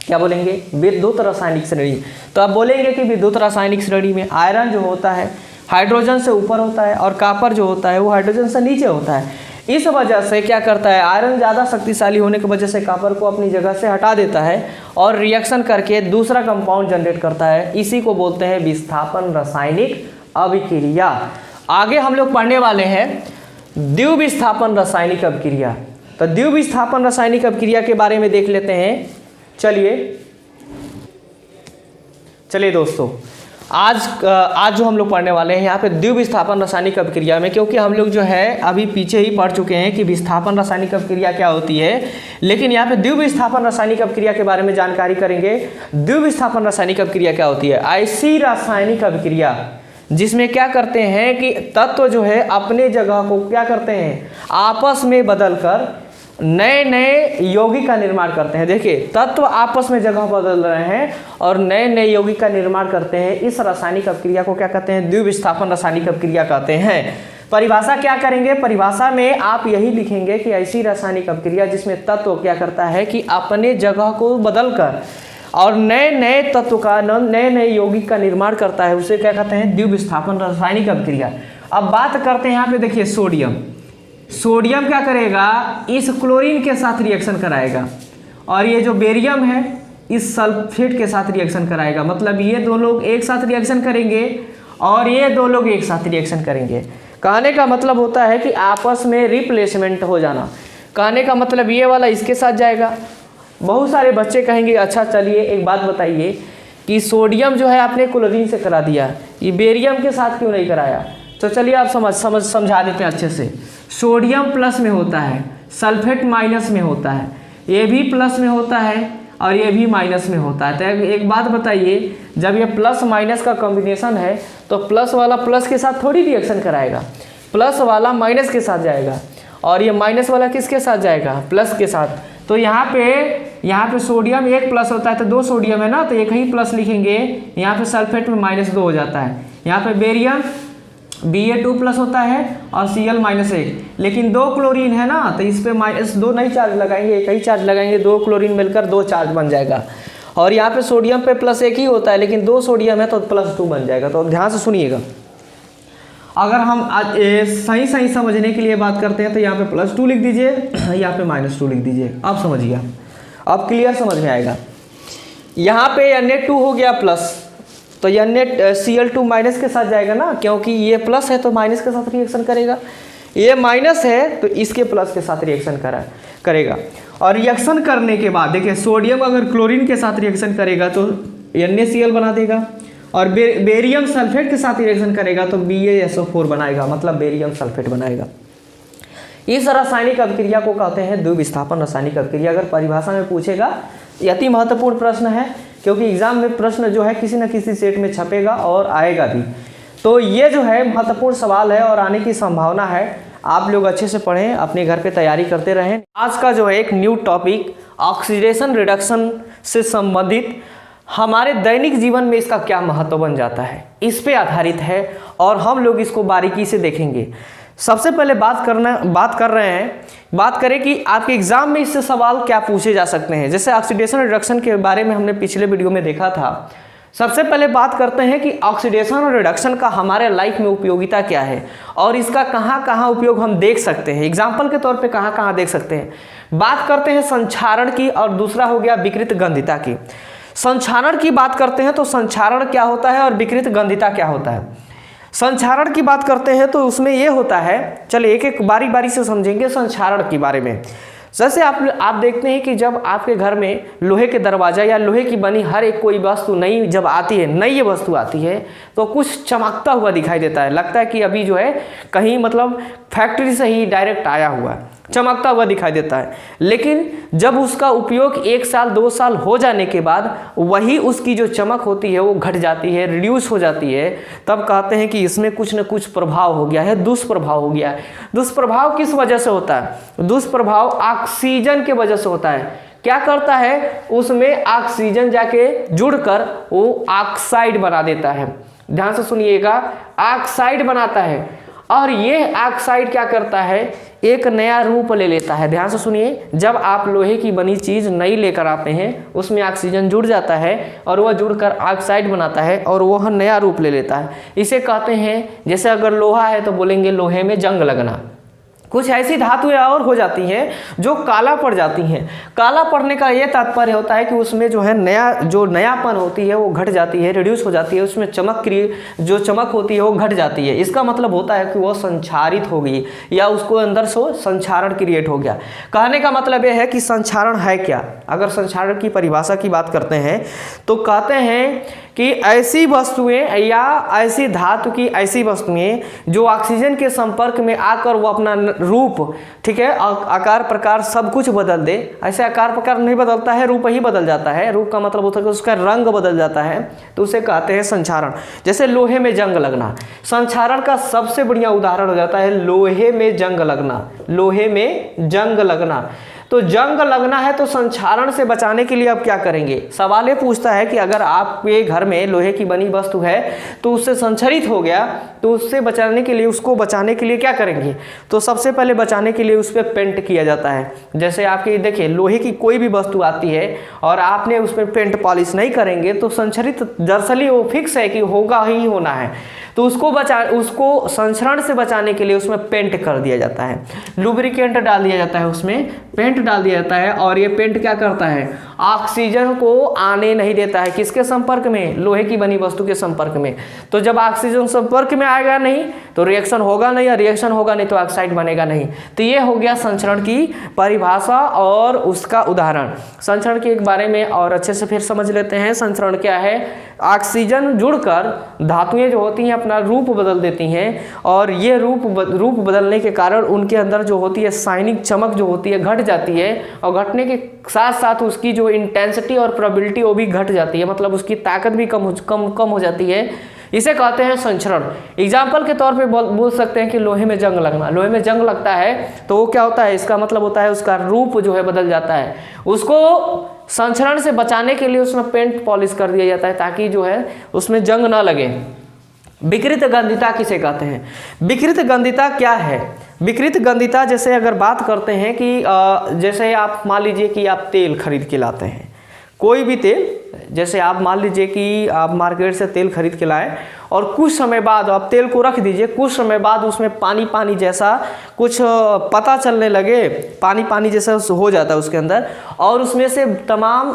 क्या बोलेंगे, विद्युत रासायनिक श्रेणी। तो आप बोलेंगे कि विद्युत रासायनिक श्रेणी में आयरन जो होता है हाइड्रोजन से ऊपर होता है और कॉपर जो होता है वो हाइड्रोजन से नीचे होता है। इस वजह से क्या करता है, आयरन ज़्यादा शक्तिशाली होने की वजह से कॉपर को अपनी जगह से हटा देता है और रिएक्शन करके दूसरा कंपाउंड जनरेट करता है। इसी को बोलते हैं विस्थापन रासायनिक अभिक्रिया। आगे हम लोग पढ़ने वाले हैं द्विविस्थापन रासायनिक अभिक्रिया। तो द्विविस्थापन रासायनिक अभिक्रिया के बारे में देख लेते हैं। चलिए दोस्तों, आज जो हम लोग पढ़ने वाले हैं यहाँ पे द्विविस्थापन रासायनिक अभिक्रिया में, क्योंकि हम लोग जो है अभी पीछे ही पढ़ चुके हैं कि विस्थापन रासायनिक अभिक्रिया क्या होती है, लेकिन यहाँ पे द्विविस्थापन रासायनिक अभिक्रिया के बारे में जानकारी करेंगे। द्विविस्थापन रासायनिक अभिक्रिया क्या होती है? ऐसी रासायनिक अभिक्रिया जिसमें क्या करते हैं कि तत्व जो है अपने जगह को क्या करते हैं, आपस में बदलकर नए नए यौगिक का निर्माण करते हैं। देखिए, तत्व आपस में जगह बदल रहे हैं और नए नए यौगिक का निर्माण करते हैं। इस रासायनिक अभिक्रिया को क्या कहते हैं? द्विविस्थापन रासायनिक अभिक्रिया कहते हैं। परिभाषा क्या करेंगे? परिभाषा में आप यही लिखेंगे कि ऐसी रासायनिक अभिक्रिया जिसमें तत्व क्या करता है कि अपने जगह को बदलकर और नए नए तत्व का, नए नए यौगिक का निर्माण करता है, उसे क्या कहते हैं? द्विविस्थापन रासायनिक अभिक्रिया। अब बात करते हैं यहाँ पे, देखिए सोडियम क्या करेगा? इस क्लोरीन के साथ रिएक्शन कराएगा और ये जो बेरियम है इस सल्फेट के साथ रिएक्शन कराएगा। मतलब ये दो लोग एक साथ रिएक्शन करेंगे और ये दो लोग एक साथ रिएक्शन करेंगे। कहने का मतलब होता है कि आपस में रिप्लेसमेंट हो जाना। कहने का मतलब ये वाला इसके साथ जाएगा। बहुत सारे बच्चे कहेंगे अच्छा चलिए एक बात बताइए कि सोडियम जो है आपने क्लोरीन से करा दिया, ये बेरियम के साथ क्यों नहीं कराया? तो चलिए आप समझा देते हैं अच्छे से। सोडियम प्लस में होता है, सल्फेट माइनस में होता है, ये भी प्लस में होता है और ये भी माइनस में होता है। तो एक बात बताइए, जब ये प्लस माइनस का कॉम्बिनेशन है तो प्लस वाला प्लस के साथ थोड़ी रिएक्शन कराएगा, प्लस वाला माइनस के साथ जाएगा और ये माइनस वाला किसके साथ जाएगा? प्लस के साथ। तो यहाँ पे सोडियम एक प्लस होता है तो दो सोडियम है ना, तो एक ही प्लस लिखेंगे। यहाँ पे सल्फेट में -2 हो जाता है। यहाँ पे बेरियम Ba2 प्लस होता है और Cl -1, लेकिन दो क्लोरीन है ना, तो इस पे -2 नहीं चार्ज लगाएंगे, एक ही चार्ज लगाएंगे। दो क्लोरीन मिलकर 2 चार्ज बन जाएगा। और यहाँ पे सोडियम पे +1 ही होता है, लेकिन 2 सोडियम है तो +2 बन जाएगा। तो ध्यान से सुनिएगा, अगर हम सही समझने के लिए बात करते हैं तो यहाँ पे +2 लिख दीजिए, यहाँ पे -2 लिख दीजिए। अब समझिए, अब क्लियर समझ में आएगा। यहाँ पे Na2 हो गया प्लस, तो Cl2 माइनस के साथ जाएगा ना, क्योंकि ये प्लस है तो माइनस के साथ रिएक्शन करेगा। ये माइनस है तो इसके प्लस के साथ रिएक्शन करेगा। और रिएक्शन करने के बाद देखिए, सोडियम अगर क्लोरीन के साथ रिएक्शन करेगा तो NaCl बना देगा और बेरियम सल्फेट के साथ रिएक्शन करेगा तो BaSO4 बनाएगा, मतलब बेरियम सल्फेट बनाएगा। इस रासायनिक अभिक्रिया को कहते हैं द्विविस्थापन रासायनिक अभिक्रिया। अगर परिभाषा में पूछेगा, अति महत्वपूर्ण प्रश्न है, क्योंकि एग्जाम में प्रश्न जो है किसी न किसी सेट में छपेगा और आएगा भी। तो ये जो है महत्वपूर्ण सवाल है और आने की संभावना है। आप लोग अच्छे से पढ़ें, अपने घर पे तैयारी करते रहें। आज का जो है एक न्यू टॉपिक ऑक्सीडेशन रिडक्शन से संबंधित हमारे दैनिक जीवन में इसका क्या महत्व बन जाता है, इस पे आधारित है और हम लोग इसको बारीकी से देखेंगे। सबसे पहले बात करें कि आपके एग्जाम में इससे सवाल क्या पूछे जा सकते हैं। जैसे ऑक्सीडेशन रिडक्शन के बारे में हमने पिछले वीडियो में देखा था। सबसे पहले बात करते हैं कि ऑक्सीडेशन और रिडक्शन का हमारे लाइफ में उपयोगिता क्या है और इसका कहाँ उपयोग हम देख सकते हैं, एग्जाम्पल के तौर पे कहाँ देख सकते हैं। बात करते हैं संक्षारण की और दूसरा हो गया विकृत गंधिता की। संक्षारण की बात करते हैं तो संक्षारण क्या होता है और विकृत गंधिता क्या होता है। संक्षारण की बात करते हैं तो उसमें ये होता है, चलिए एक बारी से समझेंगे संक्षारण के बारे में। जैसे आप देखते हैं कि जब आपके घर में लोहे के दरवाजा या लोहे की बनी हर एक कोई वस्तु नई जब आती है, नई वस्तु आती है तो कुछ चमकता हुआ दिखाई देता है, लगता है कि अभी जो है कहीं मतलब फैक्ट्री से ही डायरेक्ट आया हुआ है, चमकता हुआ दिखाई देता है। लेकिन जब उसका उपयोग 1 साल 2 साल हो जाने के बाद वही उसकी जो चमक होती है वो घट जाती है, रिड्यूस हो जाती है, तब कहते हैं कि इसमें कुछ न कुछ प्रभाव हो गया है, दुष्प्रभाव हो गया है। दुष्प्रभाव किस वजह से होता है? दुष्प्रभाव ऑक्सीजन के वजह से होता है। क्या करता है, उसमें ऑक्सीजन जाके जुड़कर वो ऑक्साइड बना देता है। ध्यान से सुनिएगा, ऑक्साइड बनाता है और ये ऑक्साइड क्या करता है, एक नया रूप ले लेता है। ध्यान से सुनिए, जब आप लोहे की बनी चीज नई लेकर आते हैं उसमें ऑक्सीजन जुड़ जाता है और वह जुड़कर ऑक्साइड बनाता है और वह नया रूप ले लेता है। इसे कहते हैं, जैसे अगर लोहा है तो बोलेंगे लोहे में जंग लगना, कुछ ऐसी धातुएं और हो जाती हैं जो काला पड़ जाती हैं। काला पड़ने का ये तात्पर्य होता है कि उसमें जो है नयापन होती है वो घट जाती है, रिड्यूस हो जाती है, उसमें जो चमक होती है वो घट जाती है। इसका मतलब होता है कि वो संक्षारित हो गई या उसको अंदर से संक्षारण क्रिएट हो गया। कहने का मतलब ये है कि संक्षारण है क्या। अगर संक्षारण की परिभाषा की बात करते हैं तो कहते हैं कि ऐसी वस्तुएं या ऐसी धातु की ऐसी वस्तुएं जो ऑक्सीजन के संपर्क में आकर वो अपना रूप, ठीक है, आकार प्रकार सब कुछ बदल दे। ऐसे आकार प्रकार नहीं बदलता है, रूप ही बदल जाता है। रूप का मतलब होता है कि उसका रंग बदल जाता है, तो उसे कहते हैं संक्षारण। जैसे लोहे में जंग लगना, संक्षारण का सबसे बढ़िया उदाहरण हो जाता है लोहे में जंग लगना। लोहे में जंग लगना, तो जंग लगना है तो संक्षारण से बचाने के लिए अब क्या करेंगे। सवाल ये पूछता है कि अगर आपके घर में लोहे की बनी वस्तु है तो उससे संक्षरित हो गया, तो उससे बचाने के लिए, उसको बचाने के लिए क्या करेंगे। तो सबसे पहले बचाने के लिए उस पर पेंट किया जाता है। जैसे आपकी देखिए लोहे की कोई भी वस्तु आती है और आपने उस पर पेंट पॉलिश नहीं करेंगे तो संक्षरित दरअसल वो फिक्स है कि होगा ही होना है। तो उसको संक्षरण से बचाने के लिए उसमें पेंट कर दिया जाता है, लुब्रिकेंट डाल दिया जाता है, उसमें पेंट डाल दिया जाता है। और ये पेंट क्या करता है, ऑक्सीजन को आने नहीं देता है। किसके संपर्क में, लोहे की बनी वस्तु के संपर्क में। तो जब ऑक्सीजन संपर्क में आएगा नहीं तो रिएक्शन होगा नहीं, और रिएक्शन होगा नहीं तो ऑक्साइड बनेगा नहीं। तो ये हो गया संक्षरण की परिभाषा और उसका उदाहरण। संक्षरण के बारे में और अच्छे से फिर समझ लेते हैं। संक्षरण क्या है, ऑक्सीजन जुड़कर धातुएं जो होती हैं अपना रूप बदल देती हैं, और ये रूप बदलने के कारण उनके अंदर जो होती है शाइनिंग, चमक जो होती है घट जाती है, और घटने के साथ साथ उसकी जो इंटेंसिटी और प्रोबेबिलिटी वो भी घट जाती है, मतलब उसकी ताकत भी कम हो जाती है। इसे कहते हैं संक्षरण। एग्जाम्पल के तौर पे बोल सकते हैं कि लोहे में जंग लगना। लोहे में जंग लगता है तो वो क्या होता है, इसका मतलब होता है उसका रूप जो है बदल जाता है। उसको संक्षरण से बचाने के लिए उसमें पेंट पॉलिश कर दिया जाता है ताकि जो है उसमें जंग ना लगे। विकृत गंधिता किसे कहते हैं, विकृत गंधिता क्या है। विकृत गंधिता जैसे अगर बात करते हैं कि जैसे आप मान लीजिए कि आप तेल खरीद के लाते हैं, कोई भी तेल, जैसे आप मान लीजिए कि आप मार्केट से तेल खरीद के लाए और कुछ समय बाद आप तेल को रख दीजिए, कुछ समय बाद उसमें पानी पानी जैसा कुछ पता चलने लगे, पानी पानी जैसा हो जाता है उसके अंदर, और उसमें से तमाम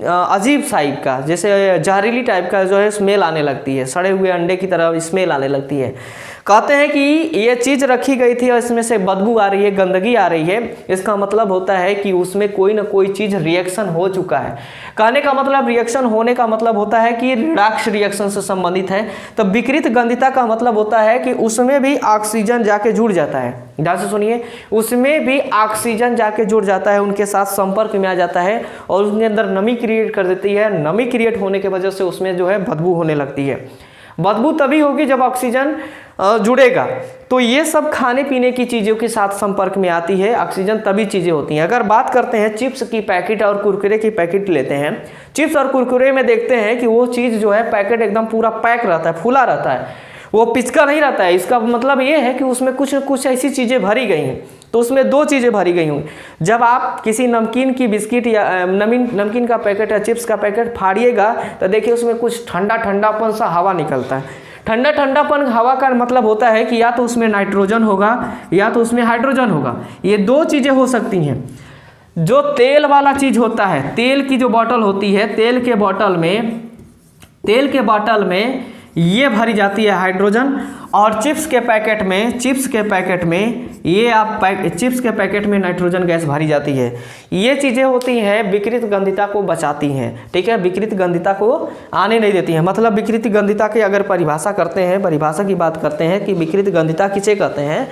अजीब टाइप का, जैसे जहरीली टाइप का जो है स्मेल आने लगती है, सड़े हुए अंडे की तरह स्मेल आने लगती है। कहते हैं कि ये चीज़ रखी गई थी और इसमें से बदबू आ रही है, गंदगी आ रही है, इसका मतलब होता है कि उसमें कोई ना कोई चीज़ रिएक्शन हो चुका है। कहने का मतलब रिएक्शन होने का मतलब होता है कि रिडॉक्स रिएक्शन से संबंधित है। तो विकृत गंधिता का मतलब होता है कि उसमें भी ऑक्सीजन जाके जुड़ जाता है। ध्यान से सुनिए, उसमें भी ऑक्सीजन जाके जुड़ जाता है, उनके साथ संपर्क में आ जाता है और उसके अंदर नमी क्रिएट कर देती है। नमी क्रिएट होने की वजह से उसमें जो है बदबू होने लगती है। बदबू तभी होगी जब ऑक्सीजन जुड़ेगा। तो ये सब खाने पीने की चीज़ों के साथ संपर्क में आती है, ऑक्सीजन तभी चीज़ें होती हैं। अगर बात करते हैं चिप्स की पैकेट और कुरकुरे की पैकेट लेते हैं, चिप्स और कुरकुरे में देखते हैं कि वो चीज़ जो है पैकेट एकदम पूरा पैक रहता है, फूला रहता है, वो पिचका नहीं रहता है। इसका मतलब ये है कि उसमें कुछ ऐसी चीज़ें भरी गई हैं। तो उसमें दो चीज़ें भरी गई होंगी। जब आप किसी नमकीन की बिस्किट या नमकीन का पैकेट या चिप्स का पैकेट फाड़िएगा तो देखिए उसमें कुछ ठंडापन सा हवा निकलता है। ठंडापन हवा का मतलब होता है कि या तो उसमें नाइट्रोजन होगा या तो उसमें हाइड्रोजन होगा। ये दो चीज़ें हो सकती हैं। जो तेल वाला चीज़ होता है, तेल की जो बॉटल होती है, तेल के बॉटल में ये भरी जाती है हाइड्रोजन, और चिप्स के पैकेट में ये आप चिप्स के पैकेट में नाइट्रोजन गैस भरी जाती है। ये चीज़ें होती हैं विकृत गंधिता को बचाती हैं, ठीक है, विकृत गंधिता को आने नहीं देती हैं। मतलब विकृत गंधिता की अगर परिभाषा की बात करते हैं कि विकृत गंधिता किसे कहते हैं,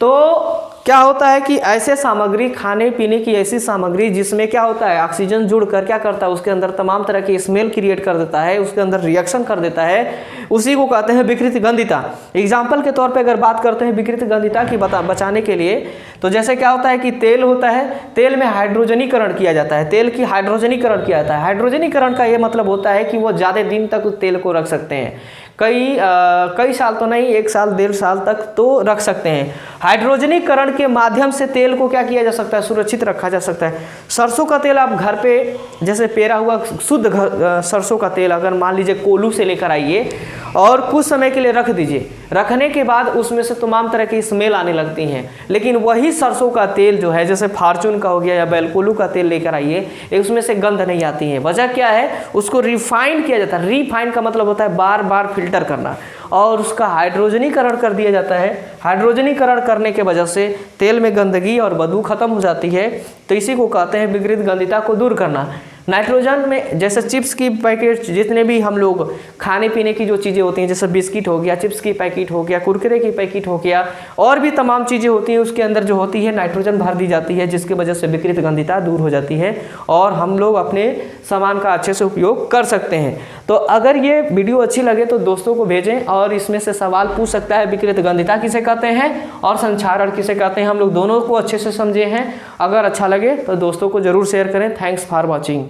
तो क्या होता है कि ऐसे सामग्री, खाने पीने की ऐसी सामग्री जिसमें क्या होता है ऑक्सीजन जुड़कर क्या करता है उसके अंदर तमाम तरह की स्मेल क्रिएट कर देता है, उसके अंदर रिएक्शन कर देता है, उसी को कहते हैं विकृत गंधिता। एग्जाम्पल के तौर पे अगर बात करते हैं विकृत गंधिता की बचाने के लिए, तो जैसे क्या होता है कि तेल होता है, तेल में हाइड्रोजनीकरण किया जाता है, तेल की हाइड्रोजनीकरण किया जाता है। हाइड्रोजनीकरण का ये मतलब होता है कि वो ज़्यादा दिन तक उस तेल को रख सकते हैं, कई साल तो नहीं, 1 साल 1.5 साल तक तो रख सकते हैं। हाइड्रोजनीकरण के माध्यम से तेल को क्या किया जा सकता है, सुरक्षित रखा जा सकता है। सरसों का तेल आप घर पे जैसे पेरा हुआ शुद्ध सरसों का तेल अगर मान लीजिए कोल्हू से लेकर आइए और कुछ समय के लिए रख दीजिए। रखने के बाद उसमें से तमाम तरह की स्मेल आने लगती हैं, लेकिन वही सरसों का तेल जो है, जैसे फार्चून का हो गया या बेलकुलू का तेल लेकर आइए, उसमें से गंध नहीं आती है। वजह क्या है? उसको रिफाइन किया जाता है। रिफाइन का मतलब होता है बार बार फिल्टर करना, और उसका हाइड्रोजनीकरण कर दिया जाता है। हाइड्रोजनीकरण करने के वजह से तेल में गंदगी और बदबू खत्म हो जाती है। तो इसी को कहते हैं विकृत गंधिता को दूर करना। नाइट्रोजन में जैसे चिप्स की पैकेट, जितने भी हम लोग खाने पीने की जो चीज़ें होती हैं, जैसे बिस्किट हो गया, चिप्स की पैकेट हो गया, कुरकुरे की पैकेट हो गया, और भी तमाम चीज़ें होती हैं, उसके अंदर जो होती है नाइट्रोजन भर दी जाती है, जिसकी वजह से विकृत गंधिता दूर हो जाती है और हम लोग अपने सामान का अच्छे से उपयोग कर सकते हैं। तो अगर ये वीडियो अच्छी लगे तो दोस्तों को भेजें, और इसमें से सवाल पूछ सकता है विकृत गंधिता किसे कहते हैं और संक्षारण किसे कहते हैं, हम लोग दोनों को अच्छे से समझे हैं। अगर अच्छा लगे तो दोस्तों को जरूर शेयर करें। Thanks for watching.